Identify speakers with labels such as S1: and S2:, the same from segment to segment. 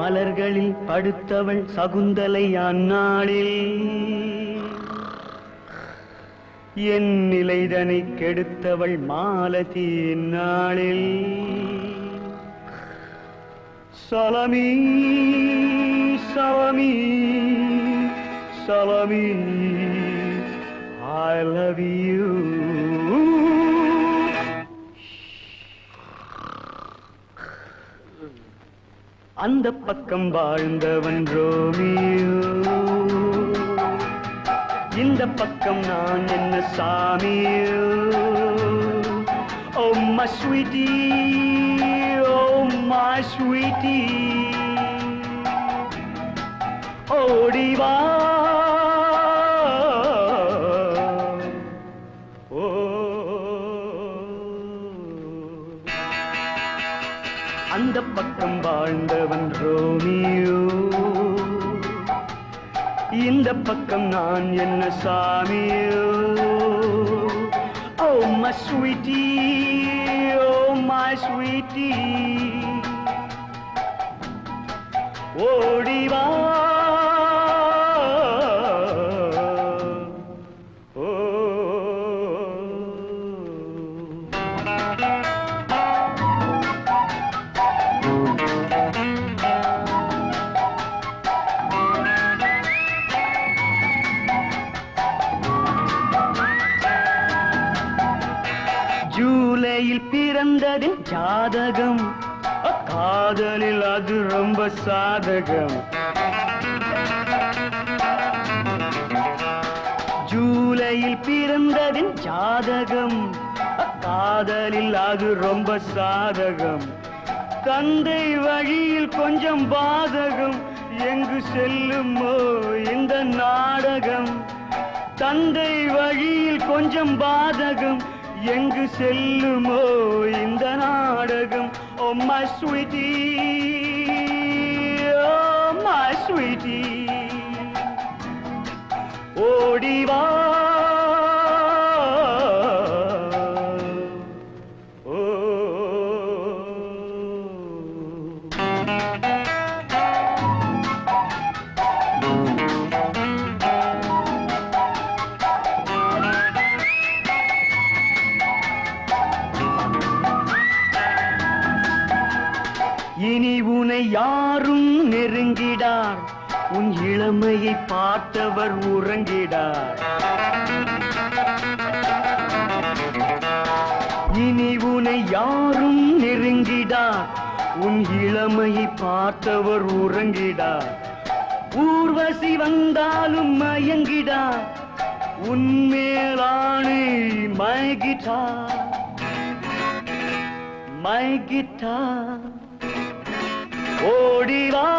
S1: மலர்களில் படுத்தவள் சகுந்தலை அந்நாளில் என் நிலைதனை கெடுத்தவள் மாலதி நாளில் சலமி சலமி சலமி I love you. அந்த பக்கம் வாழ்ந்தவன் ரோமியோ, இந்த பக்கம் நான் என்ன சாமியோ. Oh my sweetie, oh my sweetie, ஓடி வா. அந்த பக்கம் வாழ்ந்தவன் ரோமியோ, இந்த பக்கம் நான் என்ன சாமியோ. Oh my sweetie, oh my sweetie, ஓடி வா. ஜூலையில் பிறந்ததின் ஜாதகம், காதலில் அது ரொம்ப சாதகம். ஜூலையில் பிறந்ததின் ஜாதகம், காதலில் அது ரொம்ப சாதகம். தந்தை வழியில் கொஞ்சம் பாதகம், எங்கு செல்லுமோ இந்த நாடகம். தந்தை வழியில் கொஞ்சம் பாதகம், எங்கு செல்லுமோ இந்த நாடகம். Oh my sweetie, oh my sweetie, ஓடி வா. இனி உனை யாரும் நெருங்கிடார், உன் இளமையை பார்த்தவர் உறங்கிடார். இனி உனை யாரும் நெருங்கிடார், உன் இளமையை பார்த்தவர் உறங்கிடார். ஊர்வசி வந்தாலும் மயங்கிடார், உன்மேலானே my guitar, my guitar, ஓடி வா.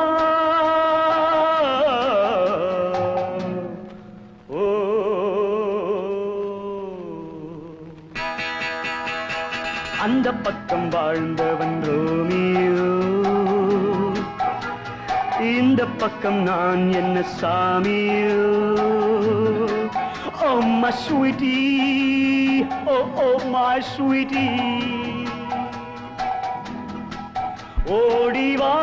S1: அந்த பக்கம் வாழ்ந்தவன் ரோமியோ, இந்த பக்கம் நான் என்ன சாமியோ. Oh my sweetie, oh oh my sweetie, ஓடி வா.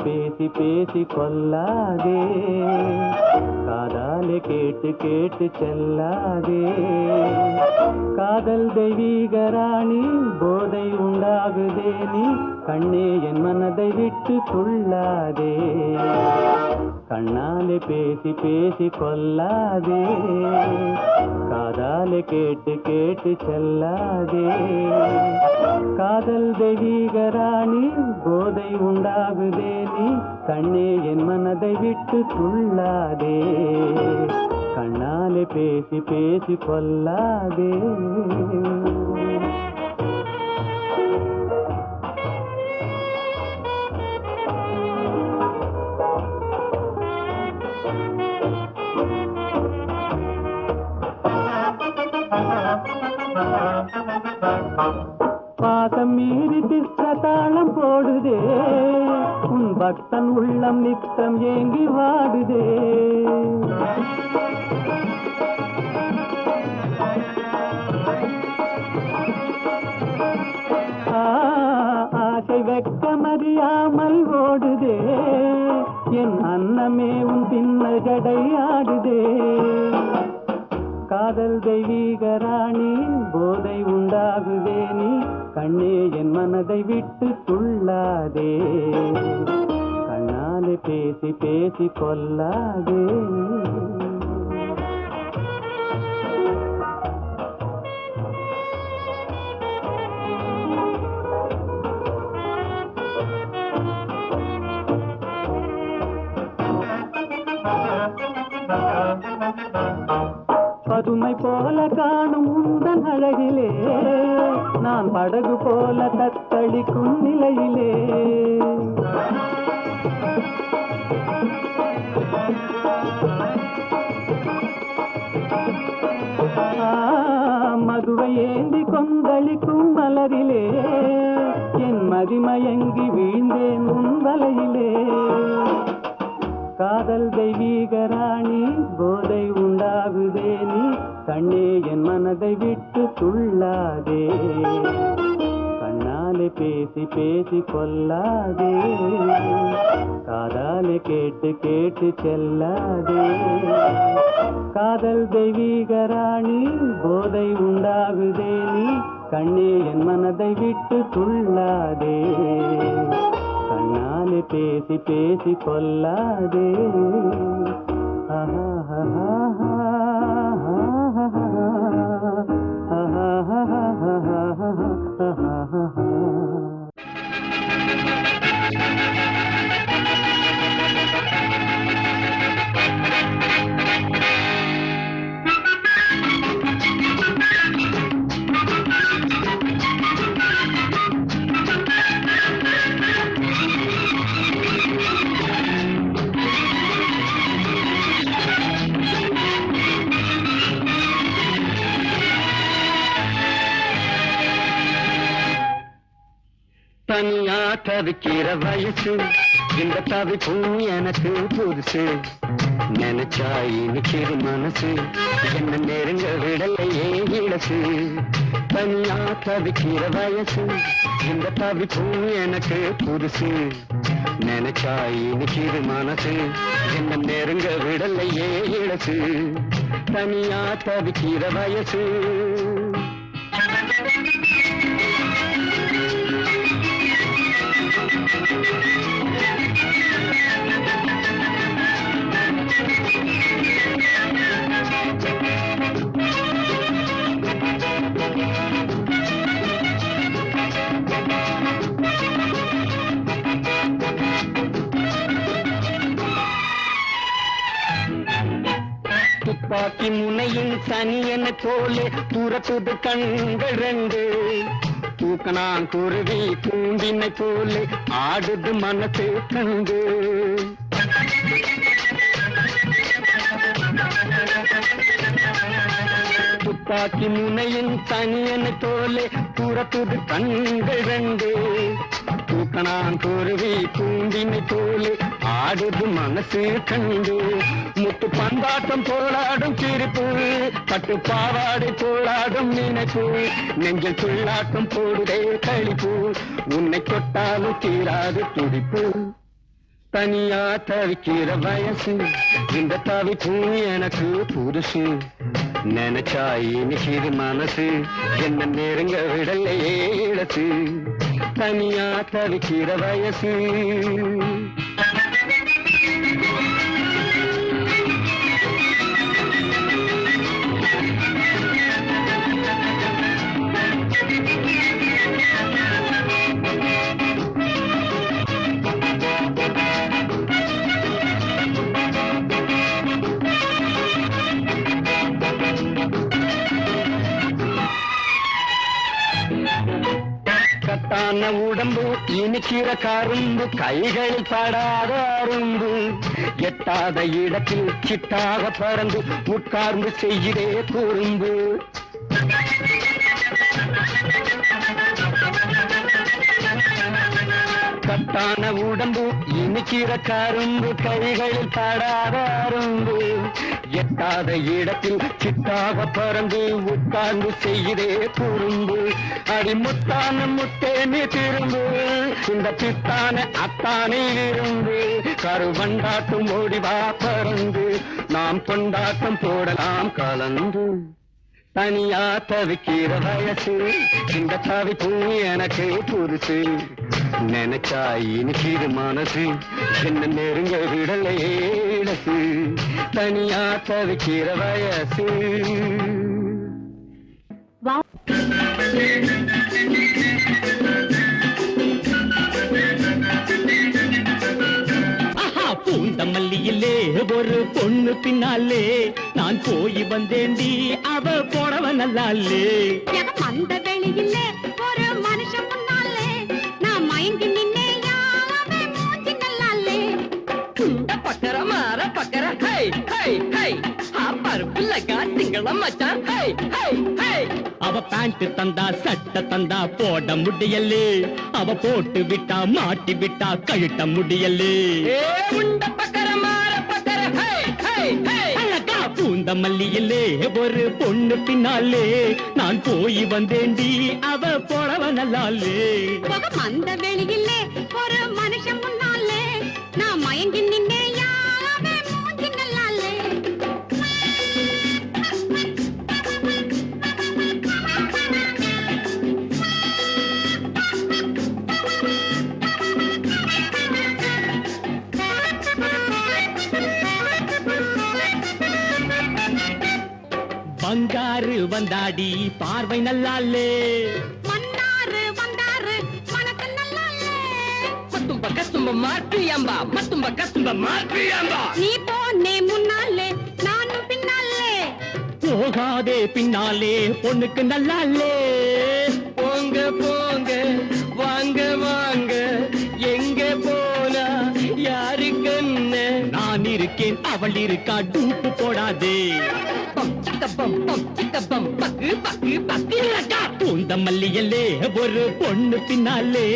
S2: பேசி பேசி கொல்லாதே, காதாலே கேட்டு கேட்டு செல்லாதே. காதல் தெய்வீக ராணி போதை உண்டாகுதே நீ கண்ணே என் மனதை விட்டு கொள்ளாதே. கண்ணாலே பேசி பேசி கொல்லாதே. காதாலே கேட்டு கேட்டு செல்லாதே. காதல் தெய்வீக ராணி போதை உண்டாகுதே நீ கண்ணே என் மனதை விட்டு கொள்ளாதே. கண்ணாலே பேசி பேசி கொல்லாதே. பாசம் மீறி திஸ்தாளம் போடுதே உன் பக்தன் உள்ளம் நித்தம் ஏங்கி வாடுதே. ஆசை வெட்கமறியாமல் ஓடுதே என் அன்னமே உன் பின்ன ஜடை ஆடுதே. காதல் தெய்வீக ராணி போதை உண்டாகுதே நீ கண்ணே என் மனதை விட்டு துள்ளாதே. கண்ணாலே பேசி பேசி கொல்லாதே. பதுமை போல காணும் உந்தன் அழகிலே நான் படகு போல தத்தளிக்கும் நிலையிலே. மதுவை ஏந்தி கொந்தளிக்கும் மலரிலே என் மதிமயங்கி வீழ்ந்தேன் உன் வலையிலே. காதல் தெய்வீக ராணி போதை உண்டாகுதே நீ கண்ணே என் மனதை விட்டு துள்ளாதே. கண்ணாலே பேசி பேசி கொல்லாதே. காதாலே கேட்டு கேட்டு செல்லாதே. காதல் தெய்வீக ராணி போதை உண்டாகுதே நீ கண்ணே என் மனதை விட்டு துள்ளாதே. கண்ணாலே பேசி பேசி கொல்லாதே. தனியா தவிக்கிற வயசு இந்த தவிப்பும் எனக்கு புதுசு. நினைச்சா இனிக்கிற மனசு என்ன நெருங்க விடலையே இழசு. தனியா தவிக்கிற வயசு இந்த தவிப்பும் எனக்கு புதுசு. நினைச்சா இனிக்கிற மனசு என்ன நெருங்க விடலையே இழசு. தனியா தவிக்கிற வயசு. துப்பாக்கி முனையின் சனியன போலே தூரத்துது கண்கள் ரெண்டு. தூக்கணான் குருவி கூண்டினை போலே ஆடுது மனசு கண்டு. துப்பாக்கி முனையின் சனியன போலே தூரத்துது கண்கள் ரெண்டு. தூக்கணான் குருவி கூண்டினை போலே ஆடுது மனசு கண்டு. முட்டு பந்தாட்டம் போராடும் சிரிப்பு பட்டு பாவாடை போராடும் நினைப்பு. நெஞ்சில் துள்ளாட்டம் போடுதே கழிப்பு உன்னை தொட்டாலும் தீராது துடிப்பு. தனியா தவிக்கிற வயசு இந்த தவிப்பும் எனக்கு புதுசு நினைச்சா இனிக்கிது மனசு என்ன நெருங்க விடலையே இழசு தனியா தவிக்கிற வயசு கட்டான உடம்பு இனிக்கிற கரும்பு கைகளில் படாத அரும்பு எட்டாத இடத்தில் சிட்டாக பறந்து உட்கார்ந்து செய்கிறே குறும்பு கட்டான உடம்பு இனிக்கிற கரும்பு கைகளில் படாத அரும்பு எட்டாத இடத்தில் சிட்டாக பறந்து உட்கார்ந்து செய்கிறே குறும்பு அடிமுத்தான முத்தேனி திரும்பு இந்த பித்தான அத்தானே இருந்து கருவண்டாட்டும் ஓடிவா பறந்து நாம் கொண்டாட்டம் போடலாம் கலந்து தனியா தவிக்கிற வயசு இந்த தவிப்பு எனக்கு புதுசு நினைச்சா இனிக்கிது மனசு என்ன நெருங்க விடலையே இழசு தனியா தவிக்கிற வயசு பூந்த மல்லியிலே ஒரு பொண்ணு பின்னாலே நான் போய் வந்தேண்டி அவ போடவ நல்லாலே
S3: அந்த வெளியிலே ஒரு மனுஷன் முன்னாலே நான் மயங்கி நின்னே யாவே மூஞ்சி நல்லாலே
S4: பக்கர மாற பக்கர ஹை ஹை ஹை பருப்பு லகா திங்களம் மச்சான் ஹை ஹை ஹை
S2: அவ பேண்ட் தந்தா சட்டை தந்தா போட முடியலே அவ போட்டு விட்டா மாட்டி விட்டா கழட்ட முடியலே
S4: உண்ட பக்கர மாற பக்கர ஹை ஹை ஹை
S2: அழகா பூந்த மல்லியிலே ஒரு பொண்ணு பின்னாலே நான் போய் வந்தேண்டி அவ போடவ நல்லாலே
S3: அந்த வெளியிலே ஒரு மனுஷன் முன்னாலே நான் மயங்கி நின்னே யாவே மூஞ்சி நல்லாலே
S2: பங்காரு வந்தாடி பார்வை நல்லாலே
S3: மன்னாரு வந்தாரு மனக்கு நல்லாலே
S4: மத்தும்ப கத்தும்ப மாற்றியம்பா மத்தும்ப கத்தும்ப மாற்றியம்பா
S3: நீ போனே முன்னாலே நானும் பின்னாலே
S2: போகாதே பின்னாலே பொண்ணுக்கு நல்லாலே
S4: போங்க போங்க வாங்க வாங்க எங்க போனா யாரு கண்ணு
S2: நான் இருக்கேன் அவள் இருக்கா டூப்பு போடாதே
S4: பம் சிக்க பம் பக்கு பக்கு பக்கு லகா
S2: பூந்த மல்லியல்லே ஒரு பொண்ணு பின்னாலே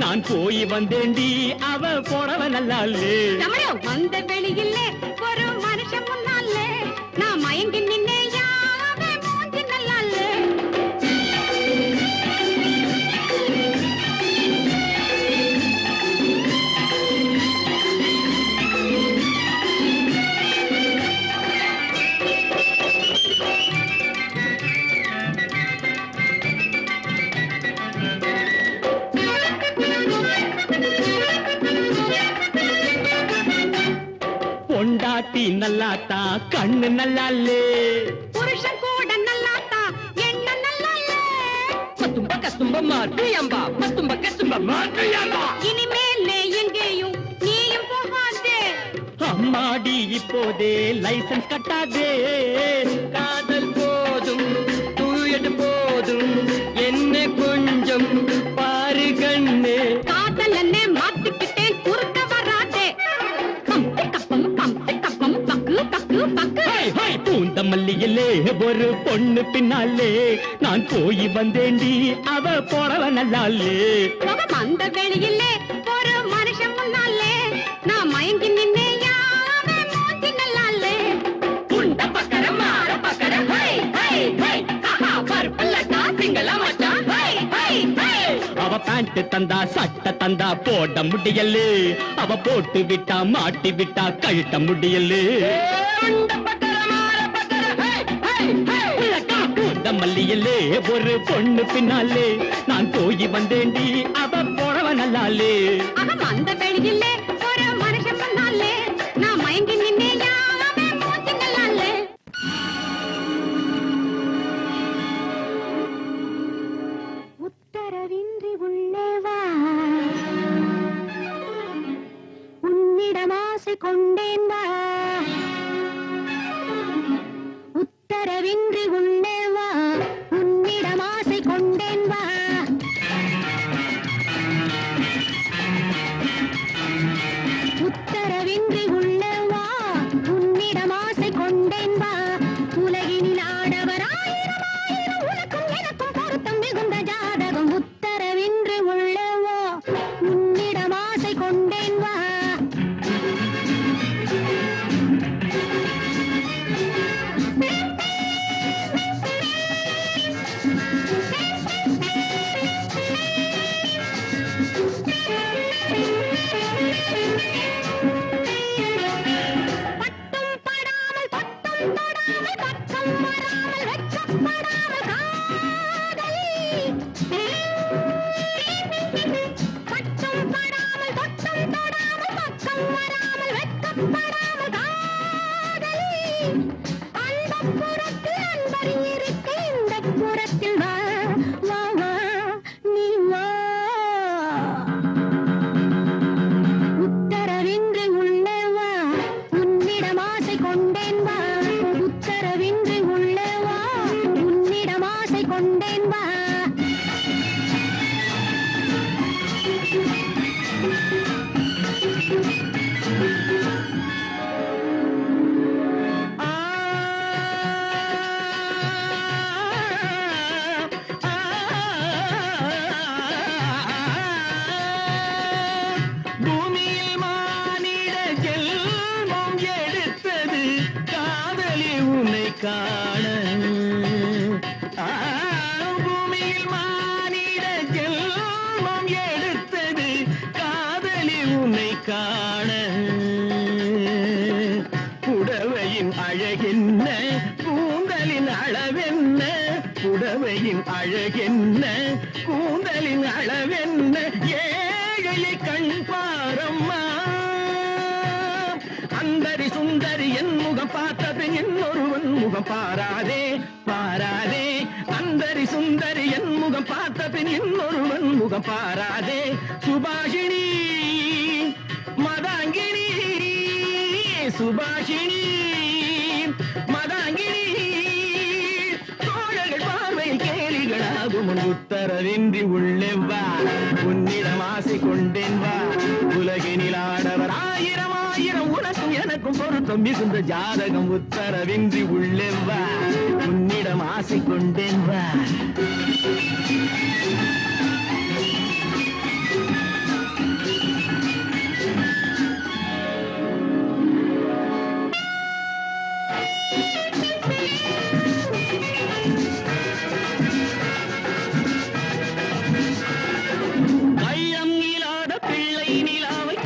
S2: நான் போய் வந்தேண்டி அவ போடவ நல்லாலே
S3: அந்த வெளியிலே ஒரு மனுஷன் முன்னாலே நான் மயங்கி நின்னே யாவே மூஞ்சி நல்லாலே
S2: பொண்டாட்டி நல்லாத்தா கண்ணு நல்லாலே
S3: புருஷன் கூட நல்லாத்தா என்ன நல்லாலே
S4: மத்தும்ப கத்தும்ப மாற்றியம்பா மத்தும்ப கத்தும்ப மாற்றியம்பா
S3: இனிமேலே எங்கேயும் நீயும் போகாதே
S2: அம்மாடி இப்போதே லைசன்ஸ் கட்டாதே
S4: காதல் போதும் தூயது போதும் என்ன கொஞ்சம் பாரு கண்ணு
S3: காதலன்னே மாத்திக்கிட்டேன் குறுக்க வராதே கப்பம் பக்கு பக்கு பக்கு
S2: பூந்த மல்லியிலே ஒரு பொண்ணு பின்னாலே நான் போய் வந்தேண்டி அவ போடவ நல்லாலே
S3: அந்த வெளியிலே ஒரு மனுஷன் முன்னாலே நான் மயங்கி நின்னே யாவே மூஞ்சி நல்லாலே
S4: உண்ட பக்கர மாற பக்கர ஹை ஹை ஹை பருப்பு லகா திங்கள மச்சான் ஹை ஹை ஹை
S2: அவ பேண்ட் தந்தா சட்டை தந்தா போட முடியல, அவ போட்டு விட்டா மாட்டி விட்டா கழட்ட முடியல. மல்லியல்லே ஒரு பொண்ணு பின்னாலே நான் போய் வந்தேண்டி, அவ போறவ நல்லாலே.
S3: அந்த வெளியிலே ஒரு மனுஷன் வந்தாலே நான் மயங்கி நின்னேயா அவன் மூஞ்சி நல்லாலே. உத்தரவின்றி உள்ளே வா, உன்னிடம் ஆசை கொண்டேன் வா. உத்தரவின்றி உள்ளே வா, உன்னிடம் ஆசை கொண்டேன் வா. உத்தரவின்றி உள்ளே வா, உன்னிடம் ஆசை கொண்டேன் வா. உலகினில் ஆடவராயிரம் ஆயிரம் உனக்கும் எனக்கும் பொருத்தம் மிகுந்த ஜாதகம். உத்தரவின்றி உள்ளே வா, உன்னிடம் ஆசை கொண்டேன் வா.
S1: அழகென்ன கூந்தலின் அளவென்ன ஏழையை கண் பாரம்மா. அந்தரி சுந்தரி என் முகம் பார்த்தபின் இன்னொருவன் முகம் பாராதே பாராதே. அந்தரி சுந்தரி என் முகம் பார்த்தபின் இன்னொருவன் முகம் பாராதே. சுபாஷினி மதாங்கினி சுபாஷினி மதாங்கினி உத்தரவின்றி உள்ளே வா, உன்னிடம் ஆசை கொண்டேன் வா. உலகினில் ஆடவர் ஆயிரம் ஆயிரம் உனக்கும் எனக்கும் பொருத்தம் மிகுந்த ஜாதகம். உத்தரவின்றி உள்ளே வா, உன்னிடம் ஆசை கொண்டேன் வா.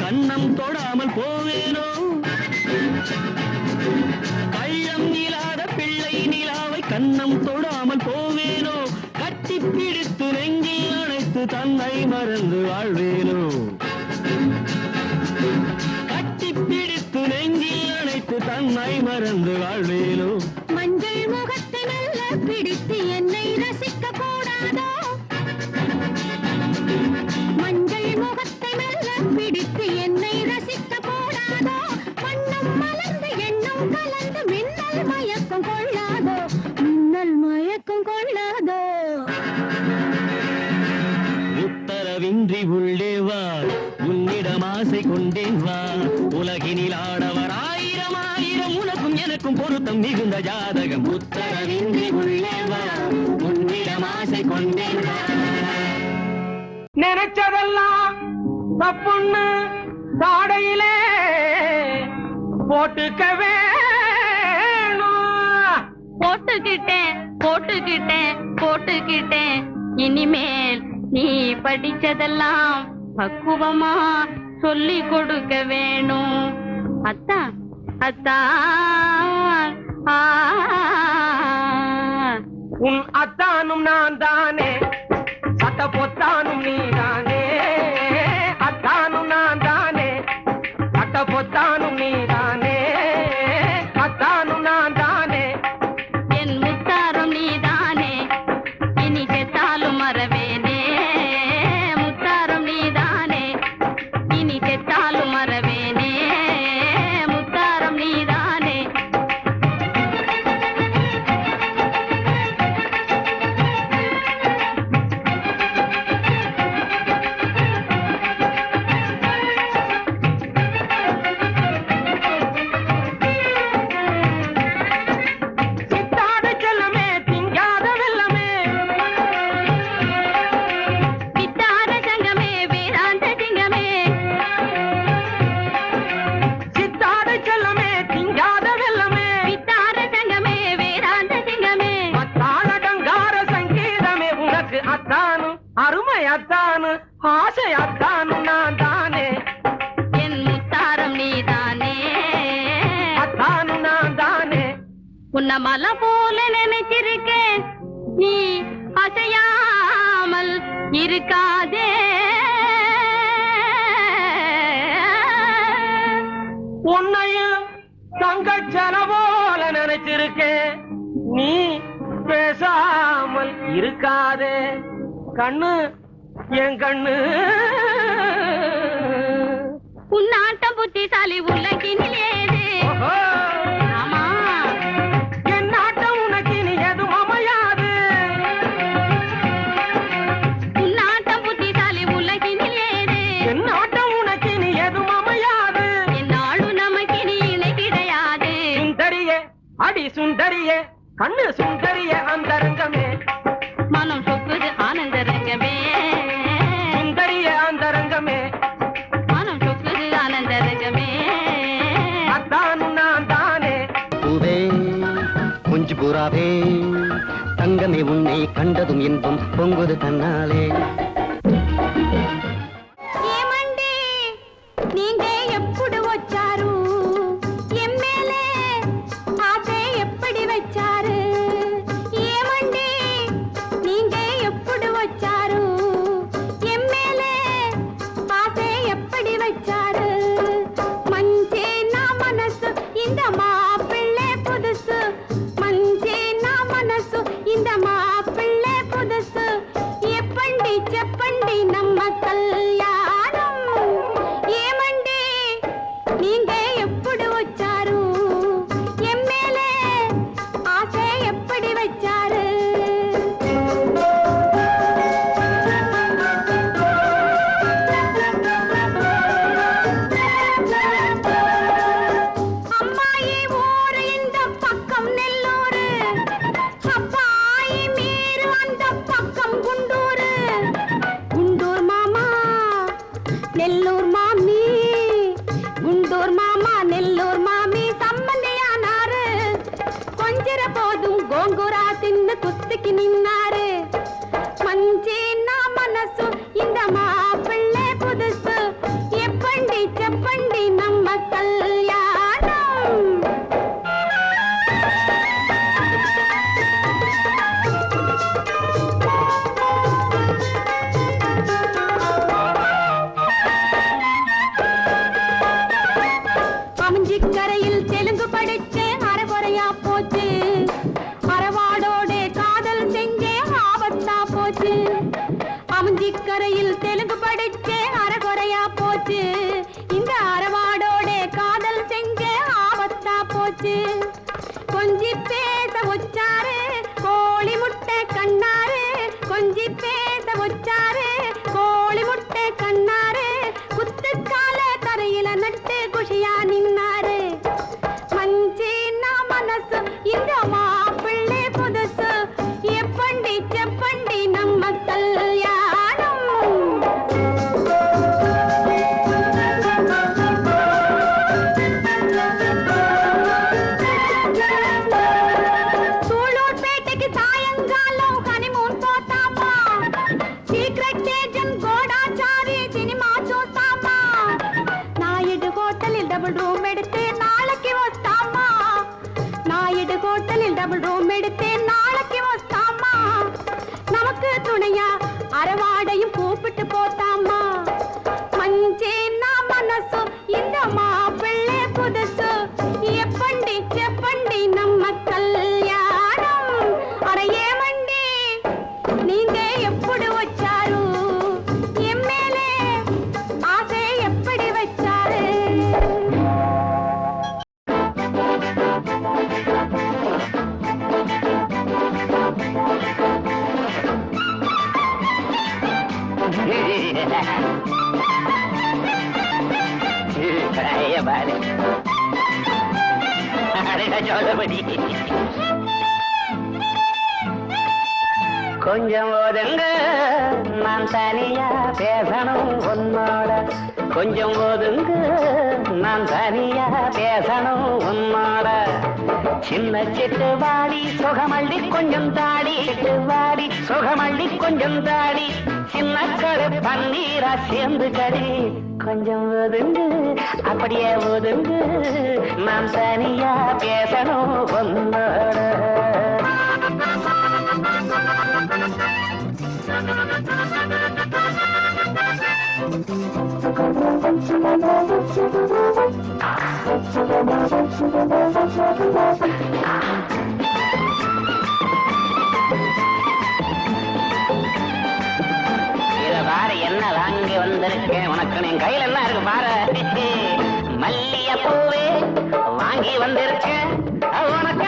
S1: கண்ணம் தொடாமல் போவேனோ, கையம் இல்லாத பிள்ளை நிலாவை கண்ணம் தொடாமல் போவேனோ. கட்டி பிடித்து நெஞ்சில் அணைத்து தன்னை மறந்து வாழ்வேனோ. கட்டி பிடித்து நெஞ்சில் அணைத்து தன்னை மறந்து வாழ்வேனோ.
S3: மஞ்சள் முகத்தை நல்ல பிடித்து என்னை ரசிக்க கூடாதோ. மஞ்சள் முகத்தை நல்ல பிடித்து என்னை ரசிக்க கூடாதோ. மண்ணும் மலர்ந்து எண்ணம் கலந்து மின்னல் மயக்கம் கொள்ளாதோ. மின்னல் மயக்கம் கொள்ளாதோ.
S1: உத்தரவின்றி உள்ளே வா, உன்னிடம் ஆசை கொண்டேன் வா. உலகினில் ஆடவர் ஆயிரம் ஆயிரம் உனக்கும் எனக்கும் பொருத்தம் மிகுந்த ஜாதகம். உத்தரவின்றி உள்ளே வா, உன்னிடம் ஆசை கொண்டேன் வா.
S2: நினைச்சதெல்லாம் தப்புன்னு தாடையிலே போட்டுக்க வேணும்.
S3: போட்டுக்கிட்டேன் போட்டுக்கிட்டேன் போட்டுக்கிட்டேன். இனிமேல் நீ படிச்சதெல்லாம் பக்குவமா சொல்லி கொடுக்க வேணும். அத்தான் அத்தான்
S2: உன் அத்தானும் நான் தானே, சட்ட பொத்தானும் நீ தானே. அத்தானும் நான் தானே, சட்ட பொத்தானும் நீ தானே. அத்தானும் நான் தானே,
S3: என் முத்தாரம் நீ தானே, இனி செத்தாலும் மறவேனே. முத்தாரம் நீ தானே, இனி செத்தாலும் மறவேனே. முத்தாரம் நீ தானே.
S2: சித்தாட செல்லமே திங்காத வெல்லமே.
S3: வித்தார சங்கமே வேதாந்த சிங்கமே.
S2: சித்தாட செல்லமே திங்காத வெல்லமே.
S3: வித்தார சங்கமே வேதாந்த சிங்கமே.
S2: மத்தாளடங்கார சங்கீதமே உனக்கு அத்தானு, அருமை அத்தானு, ஆசை அத்தானு நான் தானே.
S3: என் முத்தாரம் நீ தானே.
S2: அத்தானு நான் தானே.
S3: உன்ன மலை போல நினைச்சிருக்கேன், நீ அசையாமல் இருக்காதே.
S2: உன்னையும் தங்கச்சன போல நினைச்சிருக்கேன், நீ பேசாமல் இருக்காதே. கண்ணு என் கண்ணு.
S3: உன்னாட்டம் புத்திசாலி உலகினில் ஏது.
S2: ஓஹோ,
S3: ஆமா,
S2: என் நாட்டம் உனக்கு நீ எதுவும் அமையாது.
S3: உன்னாட்டம் புத்திசாலி உலகினில் ஏது.
S2: என் நாட்டம் உனக்கு நீ எதுவும் அமையாது.
S3: என்னாலும் நமக்கு நீ இணை கிடையாது.
S2: சுந்தரியே அடி சுந்தரியே, கண்ணு சுந்தரியே அந்தரங்கமே.
S3: மனம் சொக்குது ஆனந்த ரங்கமே.
S2: சுந்தரியே அந்தரங்கமே.
S3: மனம் சொக்குது ஆனந்த ரங்கமே.
S2: அத்தானு நான் தானே.
S1: பூவே குஞ்சு புறாவே, தங்கமே உன்னை கண்டதும் இன்பம் பொங்குது தன்னாலே.
S3: ఏమండి நீங்க ఎప్పుడు వచ్చారు? ఎమ్మెల్యే ఆశే ఎప్పటి వచ్చారు? ఏమండి நீங்க ఎప్పుడు వచ్చారు? ఎమ్మెల్యే ఆశే ఎప్పటి వచ్చారు? మంచి నా మనసు இந்த மாப்பிள்ளை புதுசு. మంచి నా మనసు இந்த மாப்பிள்ளை புதுசு. எப்பண்டி చెప్పండి நம்ம కళ్యాణం. ఏమండి நீங்க ఎప్పుడు వచ్చారు? ఎమ్మెల్యే ఆశే ఎప్పటి వచ్చారు? అమ్మాయి ఊరు இந்த பக்கம் நெல்லூரு. అబ్బాయి మీరు அந்த பக்கம் గుంటూరు. గుంటూరు మామా నెల్లూరు మామీ. గుంటూరు మామా నెల్లూరు మామీ சம்பந்தியானாரு. கொஞ்சிற போதும் கோங்குரா தின்னு குஸ்திக்கு நின்னாரு. మంచి నా మనసు இந்த மாப்பிள்ளை புதுசு. எப்பண்டி చెప్పండి நம்ம கல்யாணம். அமைஞ்சிக்கரையில் தெலுங்கு படிச்சேன், அரைகுறையா போச்சு. அரவாடோட காதல் செஞ்சேன், ஆபத்தா போச்சு. ஹோட்டலில் டபுள் ரூம் எடுத்தேன் நாளைக்கு வஸ்தாமா நமக்கு துணையா அரவாடையும் கூப்பிட்டு போத்தாமா மஞ்சேன்னா மனசு இந்த மாப்பிள்ளை புதுசு எப்பண்டி செப்பண்டி நம்ம கல்யாணம் அறையே மண்டி நீங்க எப்படி வச்சாரு என் மேலே ஆசை எப்படி வச்சாரு
S2: கொஞ்சம் ஒதுங்க நான் தனியா பேசணும் உன்னோட கொஞ்சம் ஒதுங்க நான் தனியா பேசணும் உன்னோட சின்ன சிட்டு வாடி சுகமள்ளி கொஞ்சம் தாடி சிட்டு வாடி சுகமள்ளி கொஞ்சம் தாடி சின்ன கடை பன்னீரா சேர்ந்து கடி கொஞ்சம் ஒதுங்கு அப்படியே ஒதுங்கு நான் தனியா பேசணும் உன்னோட பாரு என்ன வாங்கி வந்திருக்கேன் உனக்கு என் கையில என்ன இருக்கு பாரு மல்லிய பூவே வாங்கி வந்திருக்கேன் உனக்கு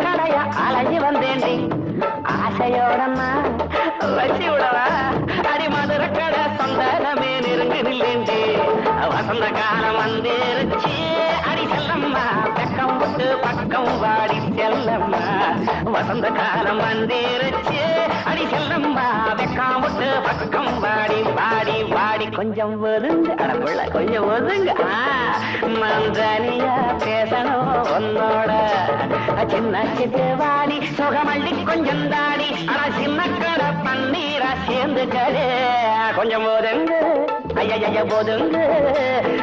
S2: கடையா அலைஞ்சு வந்தேன்டி ஆசையோடமா வச்சு விடவா அடி மதுர கடை சொந்தமே நெருங்கி நில்லேண்டி வசந்த காலம் வந்துருச்சு அடி செல்லம்மா பக்கம் விட்டு பக்கம் வாடி செல்லம்மா வசந்த காலம் வந்துருச்சு அடி செல்லம்மா பக்கம் விட்டு பக்கம் வாடி வாடி வாடி கொஞ்சம் ஒதுங்க அடப்புள்ள கொஞ்சம் ஒதுங்க நான் தனியா பேசணும் உன்னோட சின்ன சிட்டு வாடி சுகமள்ளி கொஞ்சம் தாடி ஆனா சின்ன கடை பன்னீரா சேர்ந்து கடை கொஞ்சம் ஒதுங்க ஐயா போதுங்க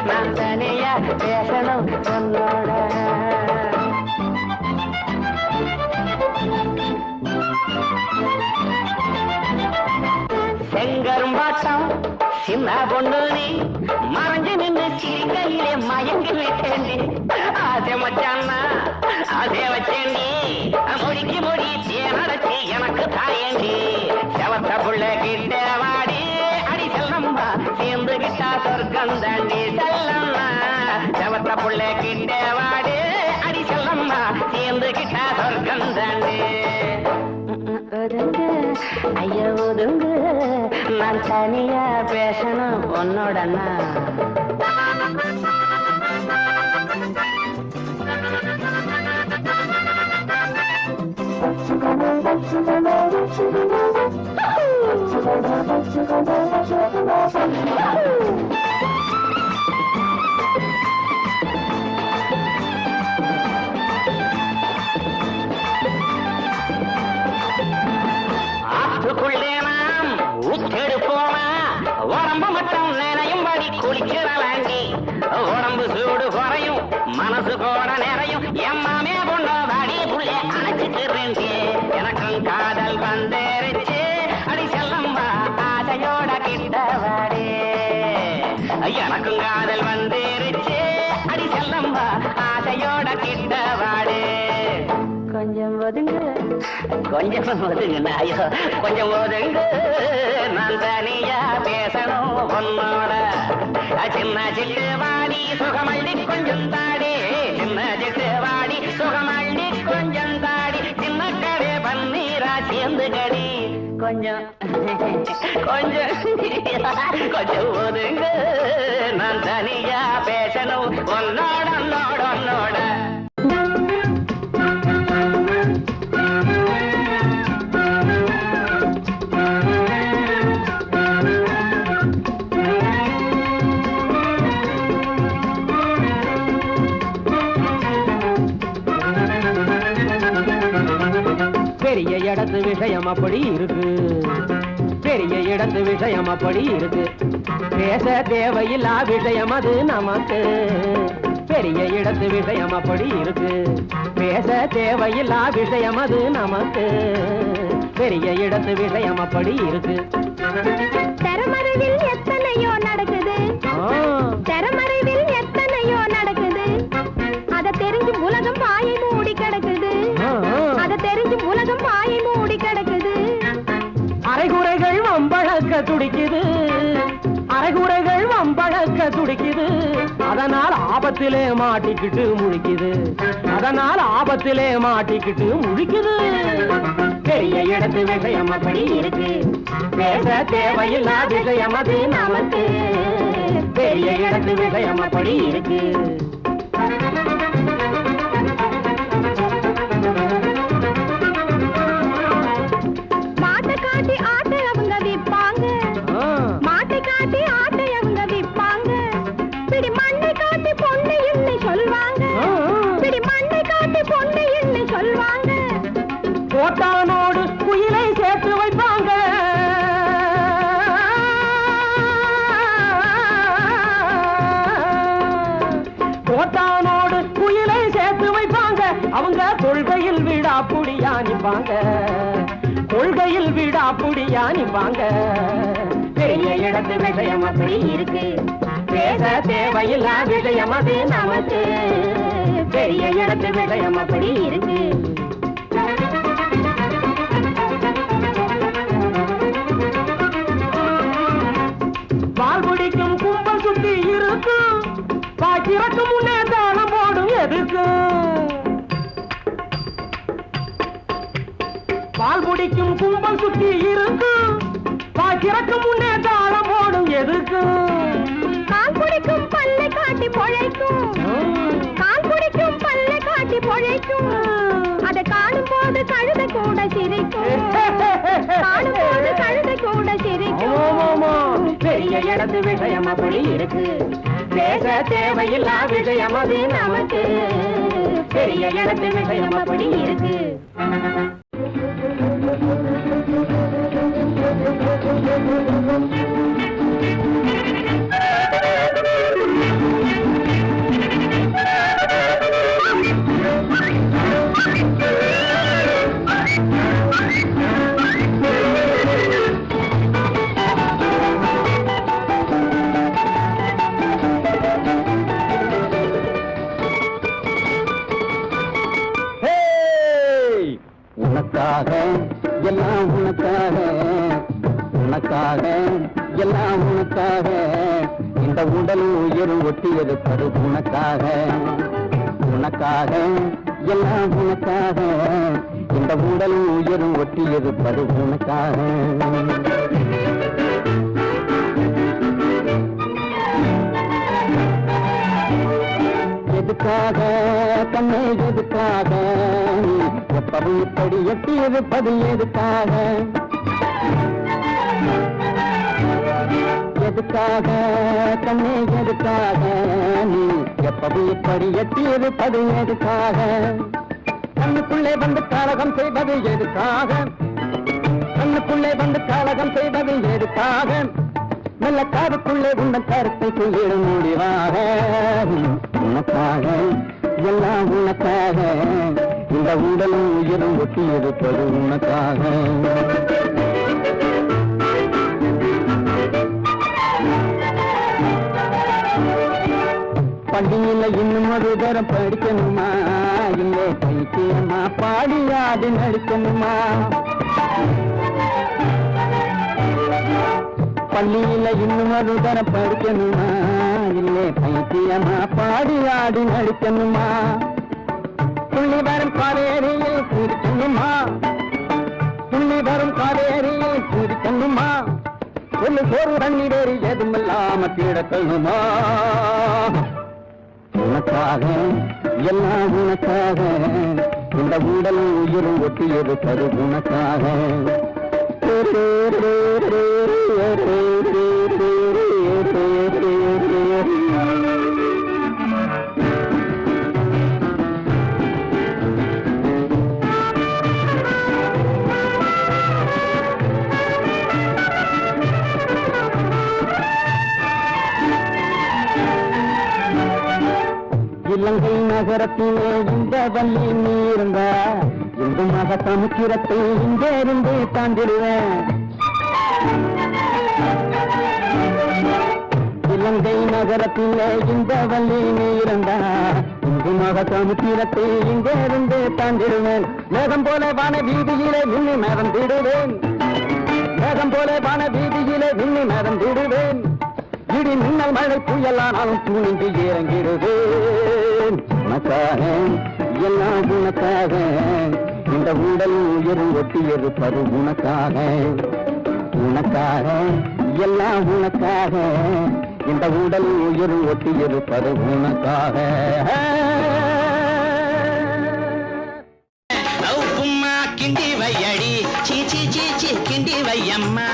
S2: நான் தனியா பேசணும் உன்னோட செங்கரும்பாட்டம் சின்ன பொண்ணு நீ மறைஞ்சு நின்று சிரிக்கையிலே மயங்கி விட்டேண்டி ஆசை மச்சான்னா ஆசை வச்சேண்டி மொழிக்கு மொழி தேனடைச்சி எனக்கு தாயேண்டி செவத்த புள்ள கிட்ட வாடி அடி செல்லம்மா சேர்ந்து கிட்டா சொர்க்கம் தாண்டி செல்லம்மா செவத்த புள்ள கிட்ட வாடி அடி செல்லம்மா சேர்ந்து கிட்டா சொர்க்கம் தாண்டி ஐயா ஒதுங்க நான் தனியா பேசணும் உன்னோடனா ஆற்றுக்குள்ளே நாம் ஊற்றெடுப்போமா உடம்பு மட்டும் நினையும்படி குளிச்சிடலாண்டி உடம்பு சூடு குறையும் மனசு கூட நிறையும் எம்மாமே பொண்ணு வாடி புள்ளே அழைச்சிக்கிறேன்டி எனக்கும் காதல் வந்துருச்சு அடி செல்லம்மா ஆசையோட கிட்ட வாடி எனக்கும் காதல் வந்துருச்சு அடி செல்லம்மா ஆசையோட கிட்ட வாடி கொஞ்சம் ஒதுங்க கொஞ்சம் ஒதுங்க ஐயோ கொஞ்சம் ஒதுங்க நான் தனியா பேசணும் உன்னோட சின்ன சிட்டு வாடி சுகமள்ளி கொஞ்சம் தாடி சின்ன சிட்டு வாடி சுகமள்ளி கொஞ்சம் தாடி சின்ன கடை பன்னீரா சேர்ந்து கடி கொஞ்சம் கொஞ்சம் கொஞ்சம் ஒதுங்க நான் தனியா பேசணும் உன்னோட உன்னோட உன்னோட பெரிய இடத்து விஷயம் அப்படி இருக்கு பெரிய இடத்து விஷயம் அப்படி இருக்கு பேச தேவையில்லா விஷயம் அது நமக்கு பெரிய இடத்து விஷயம் அப்படி இருக்கு. பேச தேவையில்லா விஷயம் அது நமக்கு. பெரிய இடத்து விஷயம் அப்படி இருக்கு.
S3: திறமறைவில் எத்தனையோ நடக்குது, திறமறைவில் எத்தனையோ நடக்குது. அதை தெரிஞ்சு உலகம் வாயை மூடி கிடக்குது, அதை தெரிஞ்சு உலகம் வாயை மூடி கிடக்குது.
S2: அரைகுறைகள் வம்பழக்க துடிக்குது, அரைகுறைகள் வம்பழக்க துடிக்குது. அதனால் ஆபத்திலே மாட்டிக்கிட்டு முழிக்குது, அதனால் ஆபத்திலே மாட்டிக்கிட்டு முழிக்குது. பெரிய இடத்து விஷயம் அப்படி இருக்கு. பேச தேவையில்லா விஷயம் அது நமக்கு. பெரிய இடத்து விஷயம் அப்படி இருக்கு.
S3: மாட்டை காட்டி ஆட்டை அவங்க விற்பாங்க, மாட்டை காட்டி ஆட்டை அவங்க விற்பாங்க. பிடி மண்ணை காட்டி பொண்ணு இல்லை சொல்வாங்க, பிடி மண்ணை காட்டி பொண்ணு இல்லை சொல்வாங்க.
S2: கோட்டானோடு குயிலை சேர்த்து வைப்பாங்க, கோட்டானோடு குயிலை சேர்த்து வைப்பாங்க. அவங்க கொள்கையில் விடா புடியா நிப்பாங்க, கொள்கையில் விடா புடியா நிப்பாங்க. பெரிய இடத்து விஷயம் அப்படி இருக்கு. பேச தேவையில்லா விஷயம் அது நமக்கு. பெரிய இடத்து விஷயம் அப்படி இருக்கு. வாழ்பிடிக்கும் கும்பல் சுத்தி இருக்கும், பாக்கிறக்கு முன்னே தாளம் போடும் எதுக்கு. வாழ்பிடிக்கும் கும்பல் சுத்தி இருக்கும், பாக்கிறக்கு முன்னே தாளம் போடும் எதுக்கு.
S3: கால் குடிக்கும் பல்லை காட்டி பொழைக்கும், கால் குடிக்கும் பல்லை காட்டி பொழைக்கும். அதை காணும் போது கழுத கூட சிரிக்கும், காணும் போது கழுத கூட சிரிக்கும்.
S2: பெரிய இடத்து விஷயம் அப்படி இருக்கு. பேச தேவையில்லா விஷயம் அது நமக்கு. பெரிய இடத்து விஷயம் அப்படி இருக்கு. உனக்காக எல்லாம் உனக்காக, உனக்காக எல்லாம் உனக்காக. இந்த உடலும் உயிரும் ஒட்டி இருப்பது உனக்காக, உனக்காக எல்லாம் உனக்காக. இந்த உடலும் உயிரும் ஒட்டி இருப்பது உனக்காக. எதுக்காக கண்ணே எதுக்காக, எப்பவும் இப்படி எட்டி இருப்பது எதுக்காக. எதுக்காக கண்ணே எதுக்காக, நீ எப்பவும் இப்படி எட்டி இருப்பது எதுக்காக. கண்ணுக்குள்ளே வந்து காலகம் செய்வது எதுக்காக, கண்ணுக்குள்ளே வந்து காலகம் செய்வது எதுக்காக. நல்ல காருக்குள்ளே உண்ட கருத்தை சொல்லிட முடிவாக. உனக்காக எல்லாம் உனக்காக. இந்த உடலும் உயிரும் ஒட்டி இருப்பது உனக்காக. பள்ளியில இன்னும் ஒரு தரம் படிக்கணுமா, இல்லை பைத்தியமா பாடியாடி நடிக்கணுமா. பள்ளியில இன்னும் ஒரு தரம் படிக்கணுமா, இல்லை பைத்தியமா பாடியாடி நடிக்கணுமா. துள்ளி வரும் காவேரியில் குடிக்கணுமா, துள்ளி வரும் காவேரியில் குடிக்கணுமா. ஒரு சோறு தண்ணீர் எதுமில்லாம கிடக்கணுமா. உனக்காக எல்லாம் உனக்காக. இந்த உடல் உயிரும் ஒட்டி இருப்பது உனக்காக.
S5: நகரத்திலே இந்த வள்ளி நீ இருந்தா இந்து மக சமுத்திரத்தை இங்கே இருந்து தாண்டிடுவேன். இலங்கை நகரத்திலே இந்த வள்ளி நீ இருந்தா இந்து மக சமுத்திரத்தை இங்கே இருந்து தாண்டிடுவேன். மேகம் போல வான வீதியிலே நின்று மறந்திடுவேன். மேகம் போல வான வீதியிலே நின்று மறந்திடுவேன். இடி மின்னல் மழை புயலானாலும் துணிந்து இறங்கிடுவேன். உனக்காக எல்லாம் உனக்காக இந்த உடல் உயிரும் ஒட்டி இருப்பது உனக்காக. உனக்காக எல்லாம் உனக்காக இந்த உடல் உயிரும் ஒட்டி இருப்பது உனக்காக.
S1: உப்புமா கிண்டி வையடி சீ சீ சீ சீ கிண்டி வையம்மா.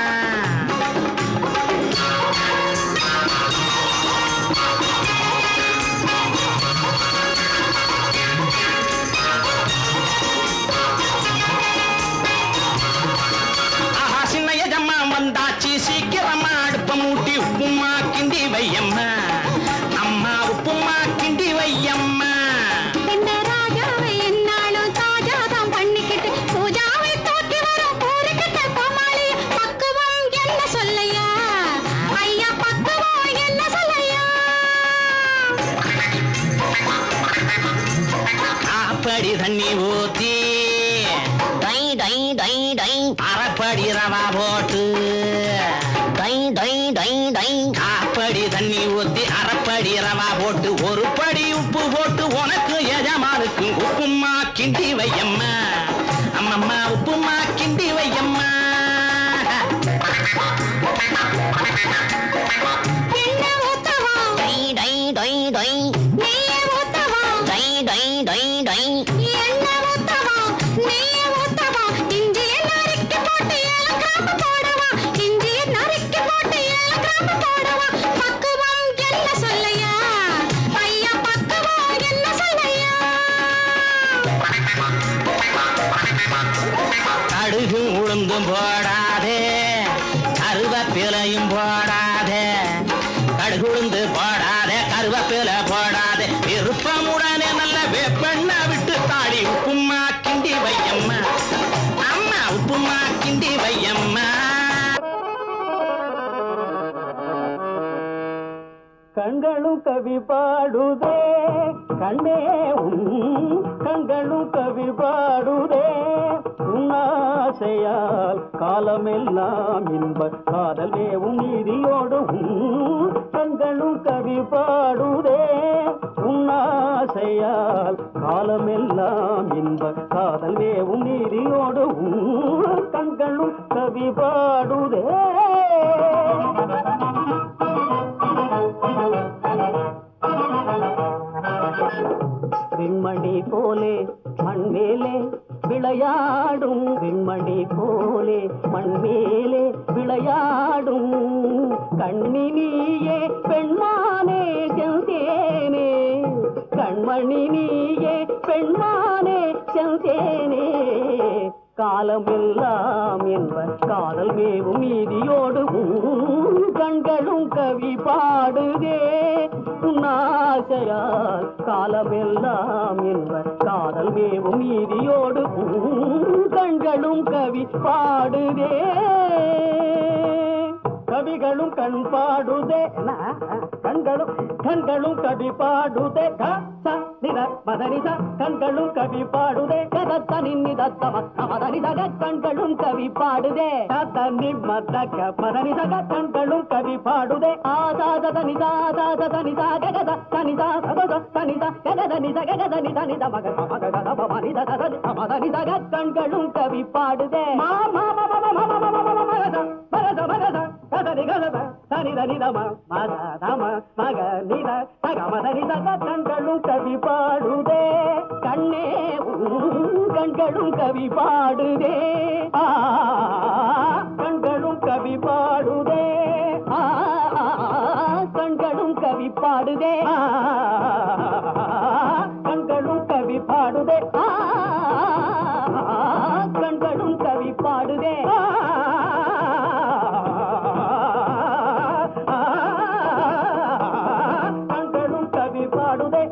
S1: சீக்கிரமா அடுப்ப மூட்டி உப்புமா கிண்டி வையம்மா. அம்மா உப்புமா கிண்டி வையம்மா.
S3: இந்த ராஜாவை என்னாலும் தாஜாதான் பண்ணிக்கிட்டு பூஜாவை தூக்கி வரும் பூரிக்கிட்ட கோமாளி பக்குவம் என்ன சொல்லையா ஐயா பக்குவம் என்ன சொல்லையா.
S1: அப்படி தண்ணி ஊத்தி டை டை டை டை அரைப்படி ரவா போட்டு டை டை டை டை அப்படி தண்ணி ஊத்தி அரைப்படி ரவா போட்டு ஒரு படி உப்பு போட்டு உனக்கு எஜமானுக்கு உப்புமா கிண்டி வையம்மா. அம்மம்மா உப்புமா கிண்டி வையம்மா.
S3: என்ன ஊத்தவா
S1: டை டை டை டை
S3: நெய்ய ஊத்தவா
S1: டை டை டை டை
S3: என்ன ஊத்தவா நெய்ய ஊத்தவா இஞ்சியை நறுக்கி போட்டு 7 கிராம் போடவா இஞ்சியை நறுக்கி போட்டு 7 கிராம் போடவா. பக்குவம் என்ன சொல்லையா ஐயா பக்குவம் என்ன சொல்லையா.
S1: கடுகு உளுந்தும் போடாதே கருவேப்பிலையும் போடாதே. கடுகு உளுந்து போடாதே கருவேப்பிலை போடாதே. விருப்பமுடனே நல்ல வேப்பெண்ண விட்டு தாடி உப்புமா கிண்டி வையம்மா. அம்மா உப்புமா கிண்டி வையம்மா.
S5: கண்களும் கவி பாடுதே கண்ணே கண்களும் கவி பாடுதே. உன்னாசையால் காலமெல்லாம் இன்ப காதல் மேவும் நீதியோடும். கண்களும் கவி பாடுதே உன்னாசையால் காலமெல்லாம் இன்ப காதல் மேவும் நீதியோடும். கண்களும் கவி பாடுதே. விண்மணி போலே மண்மேலே விளையாடும் விண்மணி போலே மண்மேலே விளையாடும் கண்ணினியே பெண்மானே செந்தேனே. கண்மணி நீயே பெண்மானே செந்தேனே. காலமெல்லாம் என்ப காதல் மேவும் நீதியோடு கண்களும் கவி பாடுதே. உன்னாசையால் காலமெல்லாம் என்ப காதல் மேவும் நீதியோடு கண்களும் கவி பாடுதே. கவிகளும் கண் பாடுதே கண்களும் கவி பாடுதே. மதனித கண்களும் கவி பாடுதே. கண்களும் கவி பாடுதே. மதனித கண்களும் கவி பாடுதே. ஆதாத தனிதா தனிதா ககத தனிதா தனிதா ககத நித ககத நித நித மக மக கத மனித மதனித கண்களும் கவி பாடுதே. கண்களும் கவி பாடுதே. கண்ணே கண்களும் கவி பாடுதே. கண்களும் கவி பாடுதே. கண்களும் கவி பாடுதே. கண்களும் கவி பாடுதே. கண்களும் கவி பாடுதே. கண்களும் கவி பாடுதே.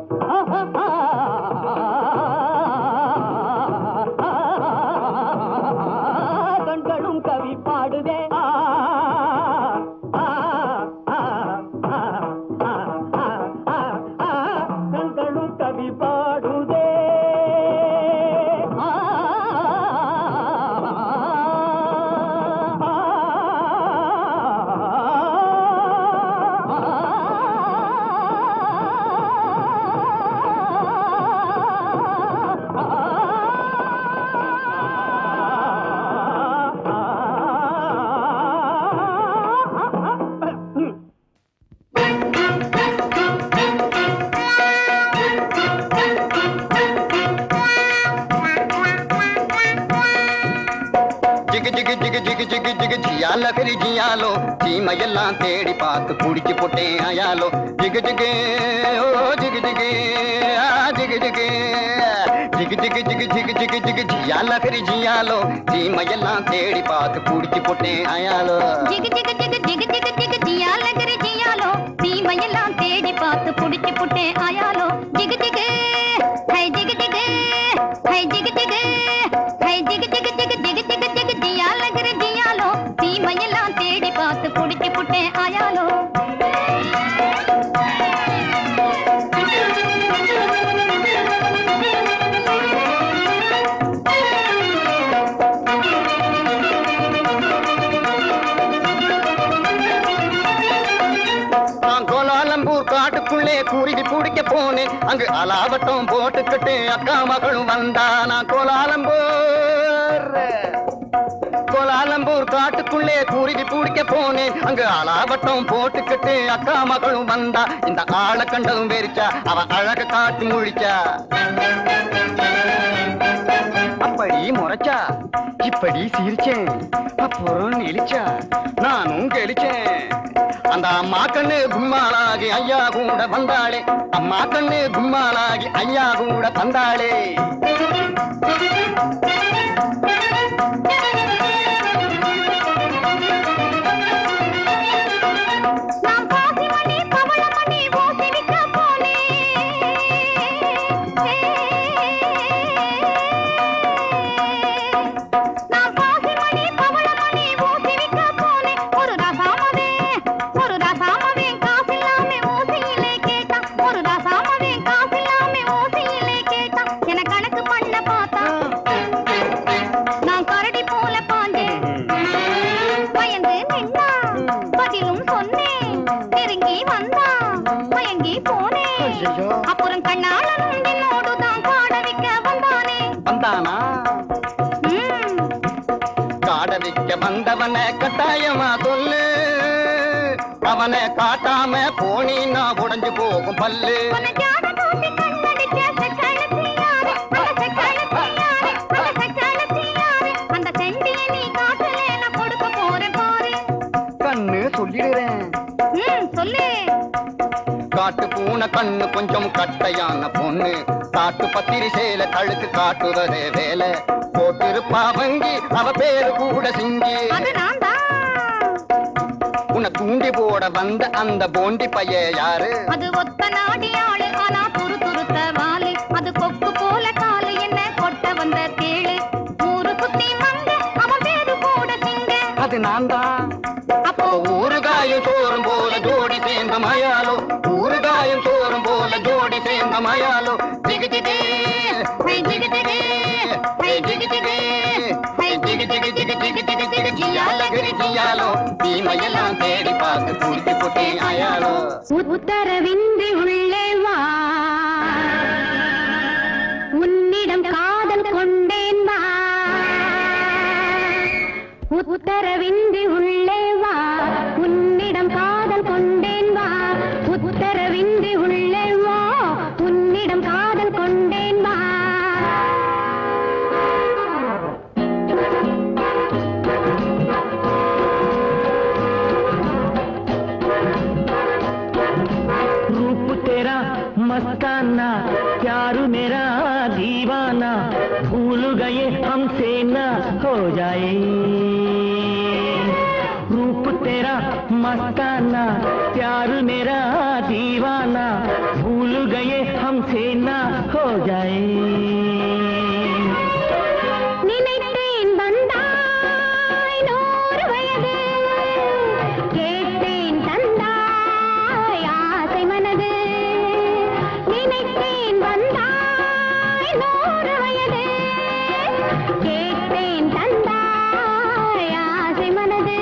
S6: ஜிகு ஜிகு ஜிகு ஜிகு ஜிகு ஜிகு ஜியால கரி ஜியாலோ சீமையெல்லாம் தேடி பார்த்து குடிச்சு போட்டேன் ஆயாலோ ஜிகு ஜிகு ஓ ஜிகு ஜிகு ஜிகு ஜிகு ஜிகு ஜிகு ஜிகு ஜிகு ஜிகு ஜிகு ஜியால கரி ஜியாலோ சீமையெல்லாம் தேடி பார்த்து குடிச்சு போட்டேன் ஆயாலோ
S3: ஜிகு ஜிகு ஜிகு ஜிகு ஜிகு ஜிகு ஜியால கரி ஜியாலோ சீமையெல்லாம் தேடி பார்த்து குடிச்சு போட்டேன் ஆயாலோ ஜிகு ஜிகு ஹை ஜிகு ஜிகு ஹை ஜிகு ஜிகு ஹை ஜிகு ஜிகு ஜிகு ஜிகு ஜிகு ஜிகு ஜியால கரி ஜியாலோ சீமையெல்லாம் தேடி பார்த்து குடிச்சு போட்டேன் ஆயாலோ
S6: காட்டுக்குள்ளே குருவி பிடிக்க போனேன் அங்கு அலாவட்டம் போட்டுக்கிட்டு அக்கா மகளும் வந்தா நான் கோலாலம்பூர் காட்டுக்குள்ளே குருவி பிடிக்க போனேன் அங்கு அலாவட்டம் போட்டுக்கிட்டு அக்கா மகளும் வந்தா இந்த ஆளை கண்டதும் வெறிச்சா அவ அழக காட்டி முழிச்சா அப்படி முறைச்சா இப்படி சிரிச்சேன் அப்புறம் நெளிச்சா நானும் கெளிச்சேன் அந்த அம்மா கண்ணு கும்மாளாகி ஐயா கூட வந்தாளே அம்மா கண்ணு கும்மாளாகி ஐயா கூட வந்தாளே
S3: அப்புறம் கண்ணாளனும் என்னோடுதான் காடவிக்க வந்தானே
S6: வந்தானா காடவிக்க வந்தவனை கட்டாயமா சொல்லு அவனை காட்டாம போனீன்னா உடைஞ்சு போகும் பல்லு
S3: அந்த செண்டிய நீ காட்டல நான் கொடுக்க போறேன் பாரு
S6: கண்ணு சொல்லிடுறேன்
S3: சொல்லு
S6: காட்டு பூனை கண்ணு கொஞ்சம் கட்டையான பொண்ணு காட்டு பத்திரி சேல கழுத்து காட்டுவதே வேலை போட்டிருப்பா வங்கி அவ பேரு கூட சிங்கி உன்னை தூண்டி போட வந்த அந்த போண்டி பைய யாரு
S3: அது ஒத்த நாடியாளு ஆனா துரு துருத்த வாலு அது கொக்கு போல காலு என்ன கொட்ட வந்த தேளு ஊரு குத்தி மங்க அவன் பேரு கூட சிங்க
S6: அது நான் தான் அப்போ ஊறுகாயும் சோறும் போல ஜோடி சேர்ந்த மயாலோ ஊறுகாயும் சோறும் போல ஜோடி சேர்ந்த மயாலோ ஜிகு ஜிகு ஹை ஜிகு ஜிகு ஹை ஜிகு ஜிகு ஹை ஜிகு ஜிகு ஜிகு ஜிகு ஜிகு ஜிகு ஜியால கரி ஜியாலோ தீமையெல்லாம் தேடி பார்த்து குடிச்சு போட்டே ஆயாலோ
S3: உத்தரவின்றி உள்ளே வா உன்னிடம் காதல் கொண்டேன் வா உத்தரவின்றி உள்ளே வா உன்னிடம் காதல் கொண்டேன் வா உத்தரவின்றி உள்ளே வா உன்னிடம் காதல் கொண்டேன் வா
S1: रूप तेरा मस्ताना प्यार मेरा दीवाना भूल गए हमसे ना हो जाए रूप तेरा मस्ताना प्यार मेरा दीवाना भूल गए हमसे ना हो जाए
S3: நினைத்தேன் வந்தாய் 100 வயது கேட்டேன் தந்தாய் ஆசை மனது நினைத்தேன் வந்தாய் 100 வயது கேட்டேன் தந்தாய் ஆசை மனது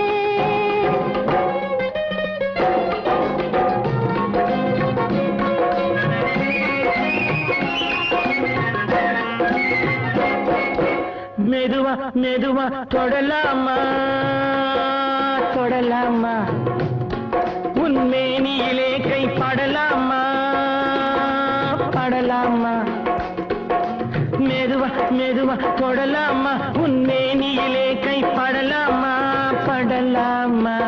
S1: மெதுவா மெதுவா தொடலாமா தொடலாமா உன்மேனியிலே கை படலாமா படலாமா மெதுவா மெதுவா தொடலாமா உன்மேனியிலே கை படலாமா படலாமா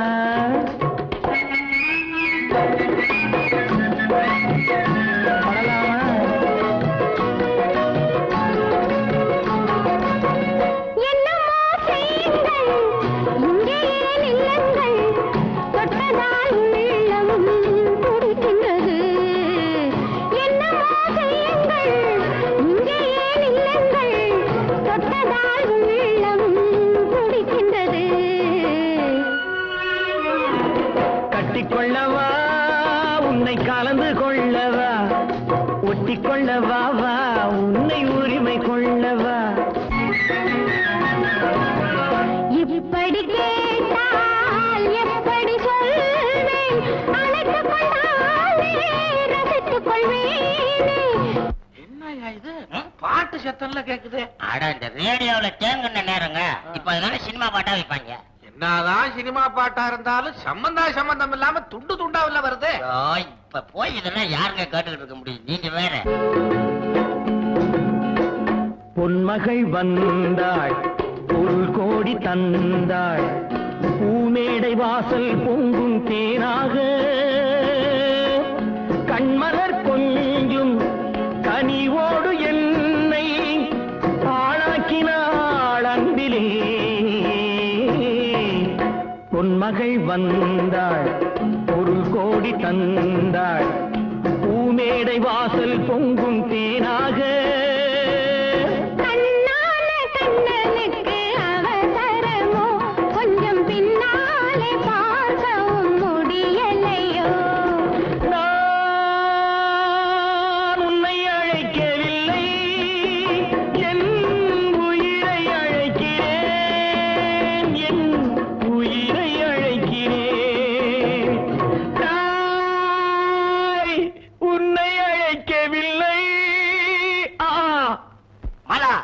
S1: கொள்ளவா உன்னை கலந்து கொள்ளவா ஒட்டி கொள்ளவா வா உன்னை உரிமை கொள்ளவா
S3: இப்படி கேட்டால் எப்படி சொல்வேன் அழைத்துக் கொண்டாலே ரசித்துக் கொள்வேனே.
S6: என்னய்யா இது பாட்டு சத்தம்ல கேக்குது?
S2: அட இந்த ரேடியோல தேங்குன நேரங்க இப்ப அதனால சினிமா பாட்டா வைப்பாங்க.
S6: என்னதான் சினிமா பாட்டா இருந்தாலும் சம்பந்தம் இல்லாம துண்டு துண்டாவில வருது.
S2: இப்ப போய் இதெல்லாம் யாருங்க கேட்டுக்கிட்டு இருக்க முடியும்? நீங்க வேற.
S1: பொன்மகள் வந்தாள் பொருள் கோடி தந்தாள் பூமேடை வாசல் பொங்கும் தேனாக கண்மலர் கொஞ்சும் கனிவோடு என்னை ஆளாக்கினாள் அன்பிலே. பொன்மகள் வந்தாள் பொருள் கோடி தந்தாள் பூமேடை வாசல் பொங்கும் தேனாக
S3: கண்ணனுக்கு அவசரமோ கொஞ்சம் பின்னாலே பார்க்கவும் முடியலையோ.
S1: நான் உன்னை அழைக்கவில்லை என் உயிரை அழைக்கிறேன் என் உயிரை அழைக்கிறேன் தாய் உன்னை அழைக்கவில்லை.
S2: மாலா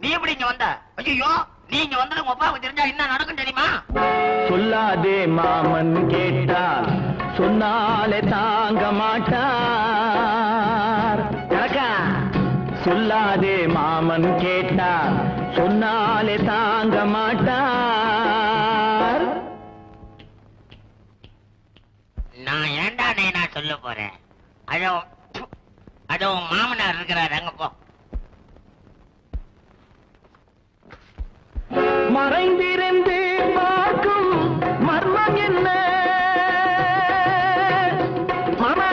S2: நீ எப்படி இங்க வந்த? ஐயோ நீங்க வந்தது உங்க அப்பாவுக்கு தெரிஞ்சா என்ன நடக்கும் தெரியுமா?
S1: சொல்லாதே மாமன் கேட்டால் சொன்னாலே தாங்க மாட்டார். கணக்கா சொல்லாதே மாமன் கேட்டால் சொன்னாலே தாங்க மாட்டார்.
S2: நான் ஏண்டா நான் சொல்ல போறேன். அதோ மாமனார் இருக்கிறாரு அங்க போ.
S1: மறைந்திருந்து பார்க்கும் மர்மம் என்ன மாமா?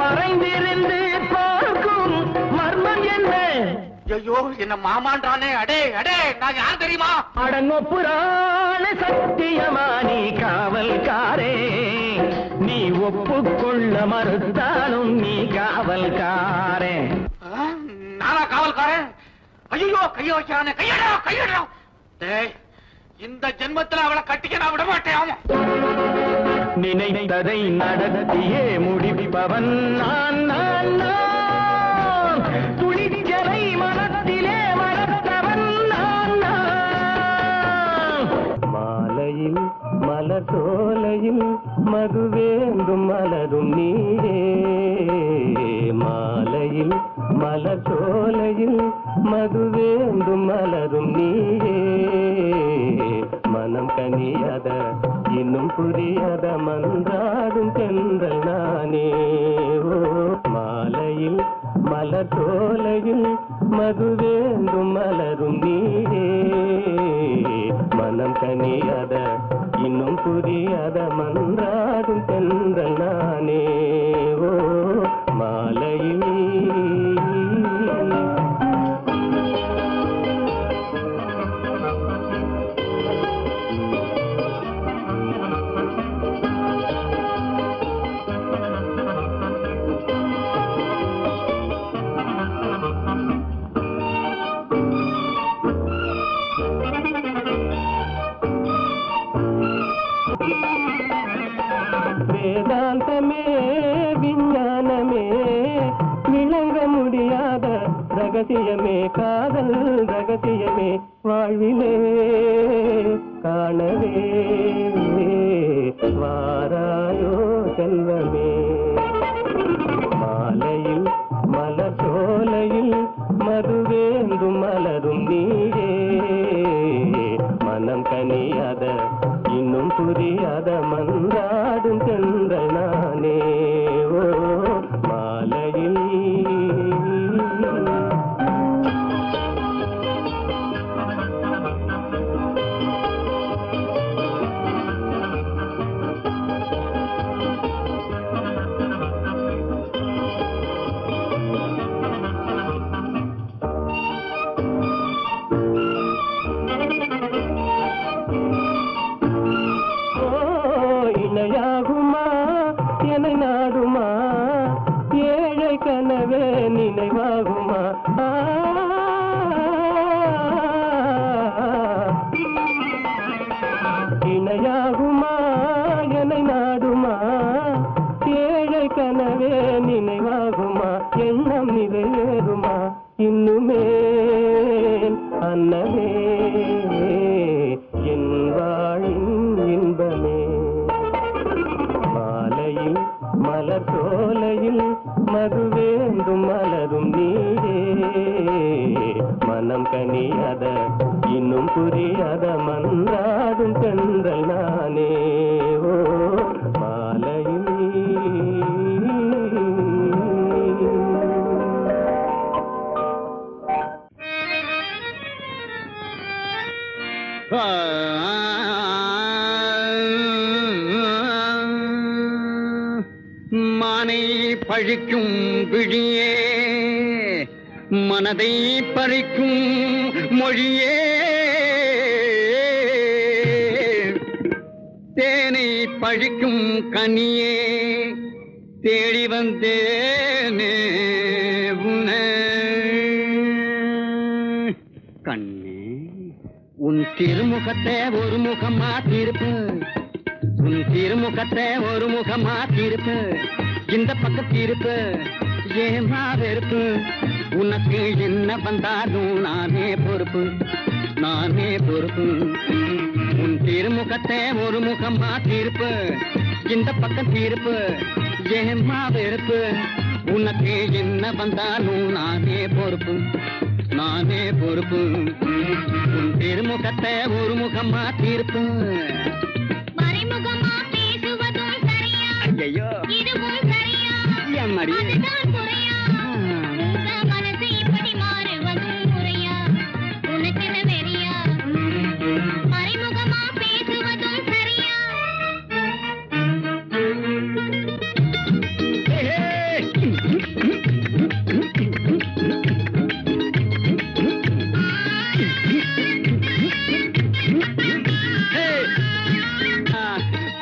S1: மறைந்திருந்து பார்க்கும் மர்மம் என்ன?
S6: ஐயோ என்ன மாமான்றானே. அடே அடே நான் யார் தெரியுமா?
S1: அடங்கொப்புறான சத்தியமா நீ காவல்காரே. நீ ஒப்புக்கொள்ள மறுத்தாலும் நீ காவல்காரே.
S6: நானா காவல்காரன்? ஐயோ கைய வைக்கிறானே. கையடா. டேய் இந்த ஜென்மத்துல அவளை கட்டிக்க நான் விட மாட்டேன்.
S1: நினைத்ததை நடத்தியே முடிப்பவன் நான் துணிச்சலை மனத்திலே மறந்தவன் நான். மாலையில் மலர் சோலையில் மது வேண்டும் மலரும் நீயே. மாலையில் மலர் சோலையில் மது வேண்டும் மலரும் நீயே. மனம் கனியாத இன்னும் புரியாத மன்றாடும் தென்றல் நானே. ஓ மாலையில் மலர் சோலையில் மது வேண்டும் மலரும் நீயே. மனம் கனியாத இன்னும் புரியாத மன்றாடும் தென்றல் நானே. ஓ மாலையில் வேதாந்தமே விஞ்ஞானமே விளங்க முடியாத ரகசியமே காதல் ரகசியமே வாழ்விலே காணவே வாராயோ செல்வமே. மாலையில் மலர் சோலையில் மது வேண்டும் மலரும் நீயே. மனம் மனம் கனியாத இன்னும் புரியாத மன்றாடும் தென்றல் நானே ஓ மாலையில் இணையாகுமா என்னை நாடுமா ஏழை கனவே நினைவாகுமா இணையாகுமா என்னை நாடுமா ஏழை கனவே நினைவாகுமா எண்ணம் நிறைவேறுமா இன்னுமே அன்னமே என் வாழின் இன்பமே மாலையில் மலர் சோலையில் மது வேண்டும் மலரும் நீரே மனம் கனியாத இன்னும் புரியாத மன்றாடும் தென்றல் நானே ஓ மாலையில்
S6: மானை பழிக்கும் விழியே மனதை பறிக்கும் மொழியே தேனை பழிக்கும் கனியே தேடி வந்தேனே உன்னை கண்ணே உன் திருமுகத்தை ஒரு முகமா திருப்பு உன் திருமுகத்தை ஒரு முகமா திருப்பு இந்த பக்கம் திருப்பு ஏமா வெறுப்பு உனக்கு என்ன வந்தாலும் நானே பொறுப்பு உன் திருமுகத்தை ஒரு முகமா திருப்பு இந்த பக்கம் திருப்பு ஏமா வெறுப்பு உனக்கு என்ன வந்தாலும் நானே பொறுப்பு உன் திருமுகத்தை ஒரு முகமா திருப்பு
S3: மறைமுகமா பேசுவதும் சரியா
S6: ஐயோ
S3: இதுவும் சரியா
S6: எம்மடி
S3: அதுதான் குறையா உங்க மனசு இப்படி மாறுவதும் முறையா உனக்கென வெறியா மறைமுகமா பேசுவதும் சரியா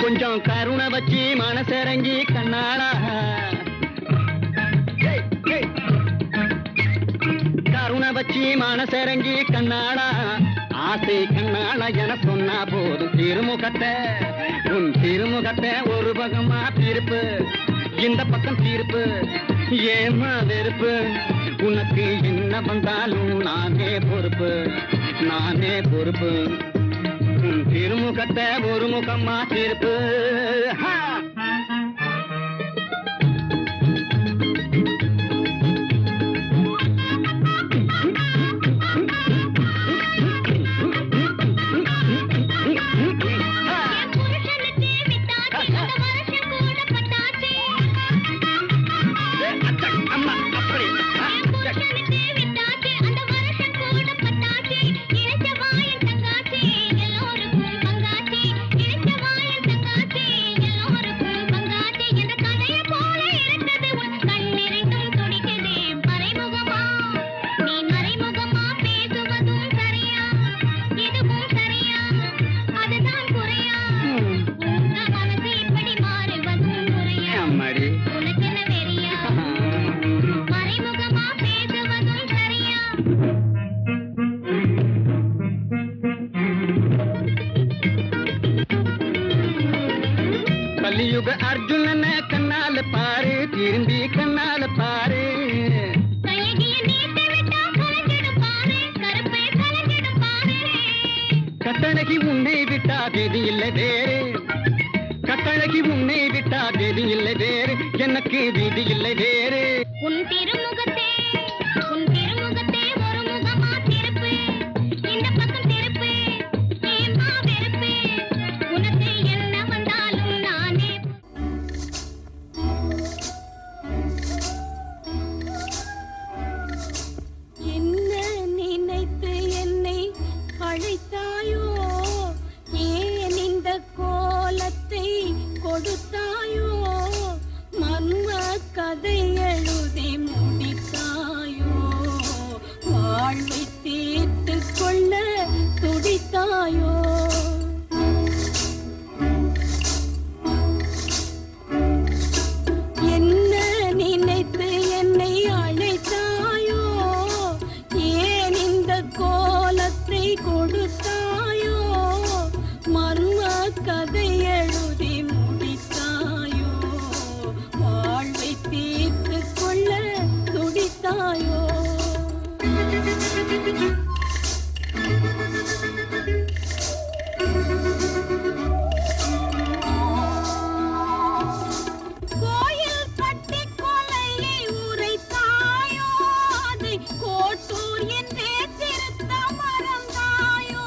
S6: கொஞ்சம் கருணை வச்சு மனசிறங்கி கண்ணாளா கருணை வச்சு மனசிறங்கி கண்ணாளா ஆசை கண்ணாளா என சொன்னா போதும் திருமுகத்தை உன் திருமுகத்தை ஒரு பக்கமா தீர்ப்பு இந்த பக்கம் தீர்ப்பு ஏமா வெறுப்பு உனக்கு என்ன வந்தாலும் நானே பொறுப்பு உன் திருமுகத்தை ஒரு முகமா தீர்ப்பு கலியுக அர்ஜுனன கண்ணால பாரு திரும்பி கண்ணால பாரு கட்டழகி உன்னை விட்டா கதி இல்லை வேறு கட்டழகி உன்னை விட்டா கதி இல்லை வேறு எனக்கு விதி இல்லை வேறு
S3: உன் திருமுகத்தே ஒரு முகமா திருப்பு இந்த பக்கம் திருப்பு ஏமா அழைத்தாயோ ஏன் இந்த கோலத்தை கொடுத்தாயோ மர்ம கதை எழுதி முடித்தாயோ வாழ்வை தீர்த்து கொள்ள துடித்தாயோ என்ன நினைத்து என்னை அழைத்தாயோ ஏன் இந்த கோலத்தை கொடுத்தாயோ மர்ம கதை எழுதி முடித்தாயோ வாழ்வை தீர்த்து கொள்ள துடித்தாயோ கோயில் கட்டி கொலையை உரைத்தாயோ அதை கோட்டூர் என்றே திருத்த மறந்தாயோ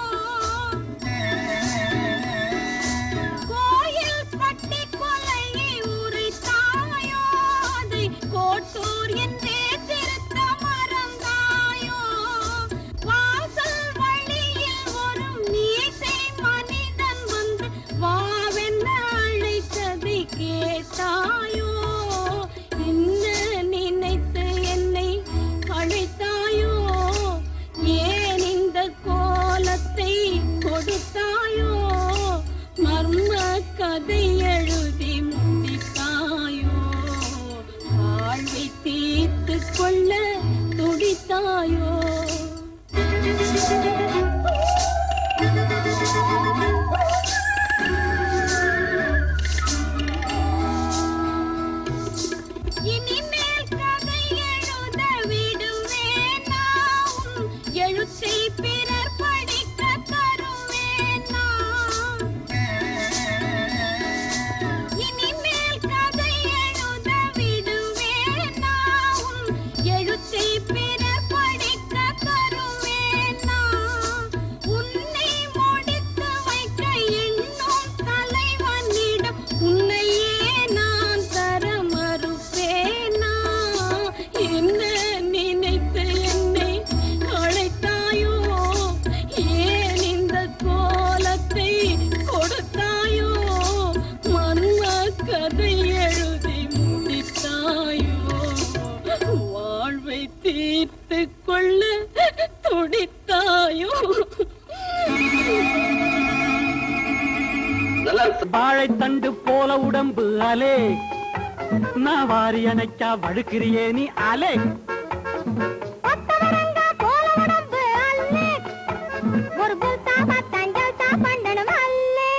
S3: கோயில் கட்டி கொலையை உரைத்தாயோ அதை கோட்டூர் என்றே திருத்த மறந்தாயோ வாசல் வழியில் வரும் மீசை மனிதன் வந்து வாவென்ன அழைத்ததை கேட்டாயோ என்ன நினைத்து என்னை அழைத்தாயோ ஏன் இந்த கோலத்தை கொடுத்தாயோ மர்ம கதை எழுதி முடித்தாயோ வாழ்வை தீர்த்து கொள்ள துடித்தாயோ இனிமேல் கதை எழுத விடுவேனா உன் எழுத்தை பிறர் படிக்க தருவேனா இனிமேல் கதை எழுத விடுவேனா உன் எழுத்தை பிறர் படிக்க தருவேனா உன்னை முடித்து வைக்க எண்ணும் தலைவனிடம் உன்னையே நான் தர மறுப்பேனா என்ன நினைத்து என்னை அழைத்தாயோ ஏன் இந்த கோலத்தை கொடுத்தாயோ மர்ம கதை எழுதி முடித்தாயோ வாழ்வை தீர்த்து கொள்ள துடித்தாயோ
S1: வாழைத்தண்டு போல உடம்பு அலே நான் வாரி அணைக்கா வழுக்கிறியே நீ அலே
S3: கொத்தவரங்கா போல உடம்பு அல்லே ஒரு புல்தா பத்தஞ்சல் சாப்பண்டனும் அல்லே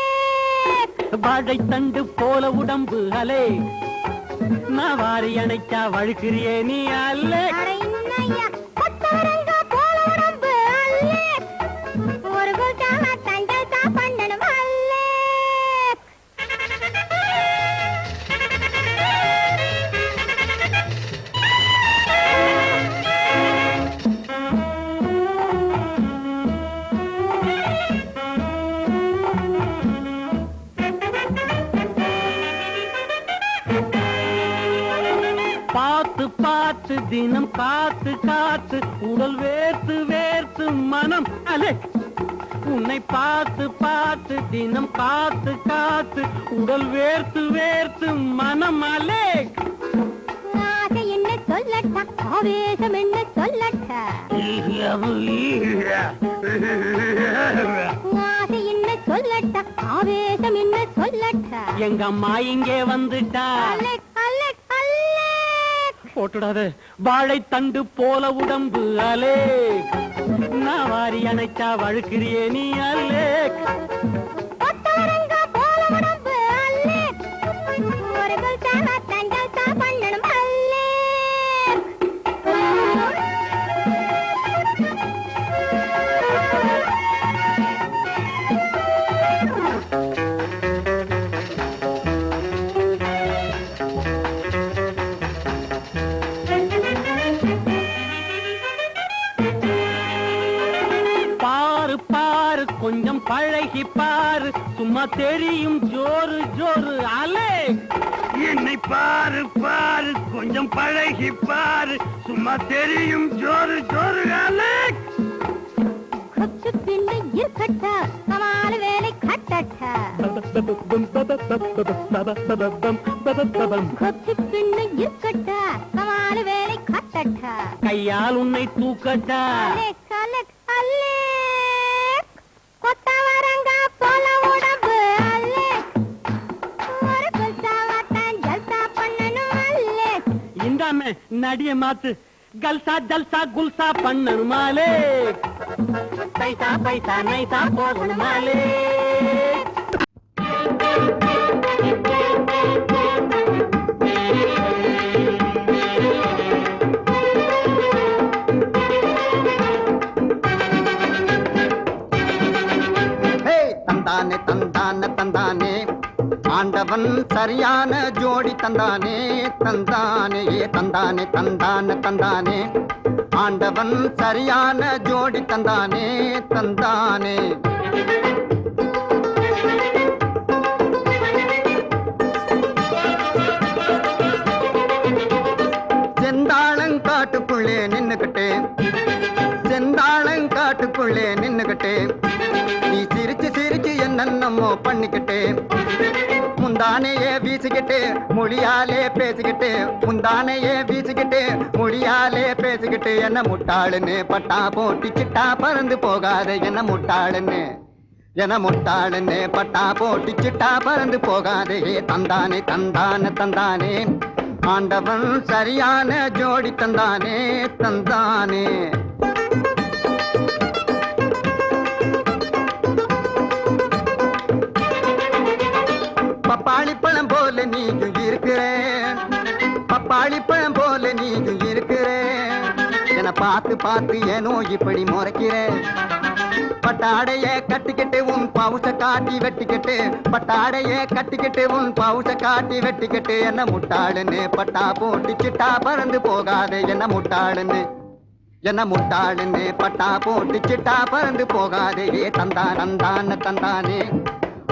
S1: வாழைத்தண்டு போல உடம்பு அலே நான் வாரி அணைக்கா வழுக்கிறியே நீ அலே
S3: அட இன்னையா கொத்தவரங்கா போல உடம்பு அல்லே ஒரு புல்தா பத்தஞ்சல் சாப்பண்டனும் அல்லே
S1: பார்த்து பார்த்து தினம் காத்து காத்து உடல் வேர்த்து வேர்த்து மனம் அலே உன்னை பார்த்து பார்த்து தினம் காத்து காத்து உடல் வேர்த்து வேர்த்து மனம் அலே
S3: ஆசை என்ன சொல்லட்டா ஆவேசம் என்ன சொல்லட்டா ஆசை என்ன சொல்லட்டா ஆவேசம் என்ன சொல்லட்டா
S1: எங்க அம்மா இங்கே வந்துட்டா
S3: அலெக் அலெக் அலெக்
S1: போட்டுடாத வாழைத்தண்டு போல உடம்பு அலே நான் வாரி அணைச்சா வழுக்கிறியே நீ அலே
S3: கொத்தவரங்கா போல உடம்பு அலெக் ஒரு குல்சா பத்தஞ்சல் சாப்பண்டனும் அலெக்
S1: பாரு பாரு கொஞ்சம் பழகி பாரு சும்மா தெரியும் ஜோரு ஜோரு அலே என்னை பாரு பாரு கொஞ்சம் பழகி பாரு சும்மா தெரியும் ஜோரு ஜோரு அலே
S3: கொச்சு பின்னு இருக்கட்டா கமால வேலை கட்டட்டா கொச்சு பின்னு இருக்கட்டா கமால வேலை கட்டட்டா
S1: கையால் உன்னை தூக்கட்டா
S3: கொத்தவரங்க போல உடம்பு அல்லே ஒரு குல்சாவத்தான் ஜல்சா பண்ணணும் அல்லே
S1: இந்தாமே நடிய மாத்து கல்சா ஜல்சா குல்சா பண்ணணுமாலே பைசா பைசா நைசா போகணுமாலே
S6: தந்தானே தந்தானே தந்தானே ஆண்டவன் சரியான ஜோடி தந்தானே தந்தானே தந்தானே தந்தானே தந்தானே ஆண்டவன் சரியான ஜோடி தந்தானே தந்தானே செந்தாளங்காட்டுக்குள்ளே நின்னுகிட்டே செந்தாளங்காட்டுக்குள்ளே நின்னுகிட்டே நீ சிரிச்சு சிரிச்சு என்னென்னமோ பண்ணிக்கிட்டே முந்தானையே வீசிக்கிட்டு மொழியாலே பேசிக்கிட்டு முந்தானையே வீசிக்கிட்டு மொழியாலே பேசிக்கிட்டு என்ன முட்டாளுன்னு பட்டா போட்டி சிட்டா பறந்து போகாத என்ன முட்டாளுன்னு பட்டா போட்டி சிட்டா பறந்து போகாதே தந்தானே தந்தானே தந்தானே ஆண்டவன் சரியான ஜோடி தந்தானே தந்தானே பப்பாளிப்பழம் போல நீயும் இருக்கிறேன் பப்பாளிப்பழம் போல நீயும் இருக்கிறேன் என பார்த்து பார்த்து ஏனோ இப்படி முறைக்கிறேன் பட்டாடைய கட்டிக்கிட்டு உன் பவுச காட்டி வெட்டிக்கிட்டு பட்டாடைய கட்டிக்கிட்டு உன் பவுச காட்டி வெட்டிக்கிட்டு என்ன முட்டாளுன்னு பட்டா போட்டு சிட்டா பறந்து போகாதே என்ன முட்டாளுன்னு பட்டா போட்டு சிட்டா பறந்து போகாதே தந்தான் தந்தானே தந்தானே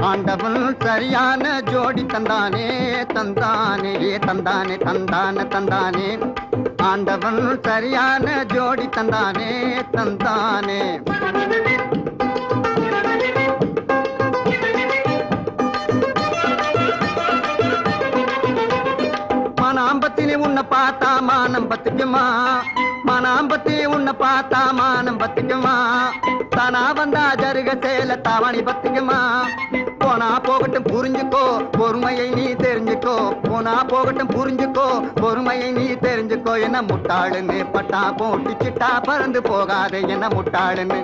S6: ஆண்டவன் சரியான ஜோடி தந்தானே தந்தானே தந்தானே தந்தானே தந்தானே ஆண்டவன் சரியான ஜோடி தந்தானே தந்தானே மனாம்பத்திலே உன்னை பார்த்தா மானம் பத்துக்குமா மனாம்பத்தி உன்னை பார்த்தா மானம் பத்துக்குமா தானா வந்தா ஜருக சேல தாவணி பத்துக்குமா போனா போகட்டும் புரிஞ்சுக்கோ பொறுமையை நீ தெரிஞ்சுக்கோ போனா போகட்டும் புரிஞ்சுக்கோ பொறுமையை நீ தெரிஞ்சுக்கோ என்ன முட்டாளுன்னு பட்டா போட்டு சிட்டா பறந்து போகாதே என்ன முட்டாளுன்னு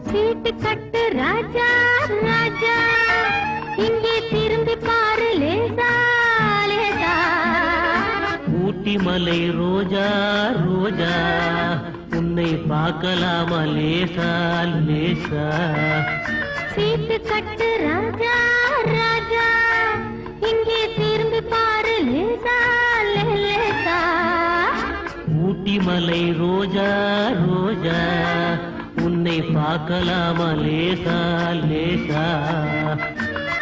S3: சீட்டு கட்டு ராஜா ராஜா இங்கே திரும்பி பாரு லேசா லேசா
S1: ஊட்டி மலை ரோஜா ரோஜா உன்னை பார்க்கலாமா லேசா லேசா
S3: சீட்டு கட்டு ராஜா ராஜா இங்கே திரும்பி பாரு லேசா லேசா
S1: ஊட்டி மலை ரோஜா ரோஜா உன்னை பார்க்கலாமா லேசா லேசா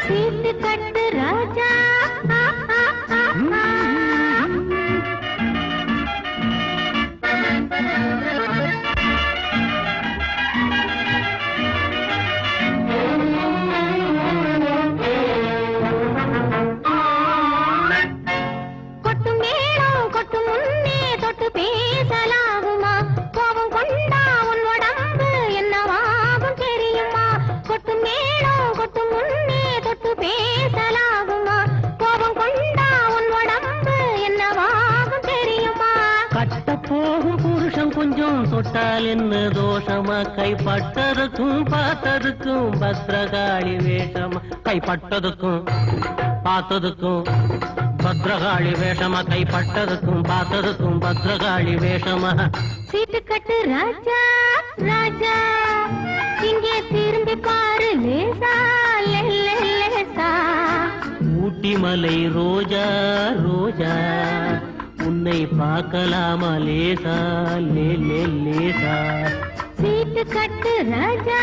S3: சீட்டு கட்டு ராஜா கொட்டு மேளம் கொட்டு முன்னே தொட்டு பேசலாகுமா கோபம் கொண்டா உன் உடம்பு என்னவாகும் தெரியுமா கொட்டு மேளம் கொட்டு முன்னே தொட்டு பேசலாகுமா கோபம் கொண்டா உன் உடம்பு என்னவாகும் தெரியுமா
S1: கட்ட போகும் புருஷன் கொஞ்சம் தொட்டால் என்ன தோஷமா கைப்பட்டதுக்கும் பார்த்ததுக்கும் பத்ரகாளி வேஷமா கைப்பட்டதுக்கும் பார்த்ததுக்கும் பத்ரகாளி வேஷமா கைப்பட்டதுக்கும் பார்த்ததுக்கும் பத்ரகாளி வேஷமா
S3: சீட்டு கட்டு ராஜா ராஜா இங்கே திரும்பி பாரு லேசா லேசா
S1: ஊட்டி மலை ரோஜா ரோஜா உன்னை பார்க்கலாமா லேசா லேசா
S3: சீட்டு கட்டு ராஜா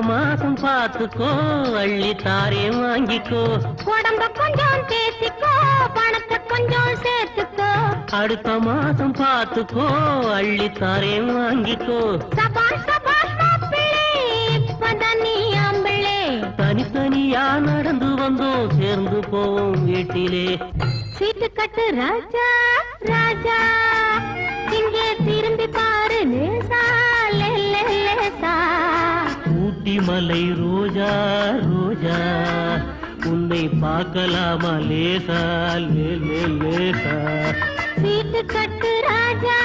S1: மாசம் பார்த்துக்கோ அள்ளி தாரே வாங்கிக்கோ
S3: உடம்ப கொஞ்சம் பேசிக்கோ பணத்தை கொஞ்சம் சேர்த்துக்கோ
S1: அடுத்த மாசம் பார்த்துக்கோ அள்ளி தாரே வாங்கிக்கோ
S3: சபாஷ் சபாஷ் மாப்பிள்ளை இப்பதான் நீ ஆம்பிள்ளை
S1: தனித்தனியா நடந்து வந்தோம் சேர்ந்து போவோம் வீட்டிலே
S3: சீட்டு கட்டு ராஜா ராஜா இங்கே திரும்பி பாரு லேசா லேசா
S1: ஊட்டி மலை ரோஜா ரோஜா உன்னை பார்க்கலாமா லேசா லேசா
S3: சீட்டு கட்டு ராஜா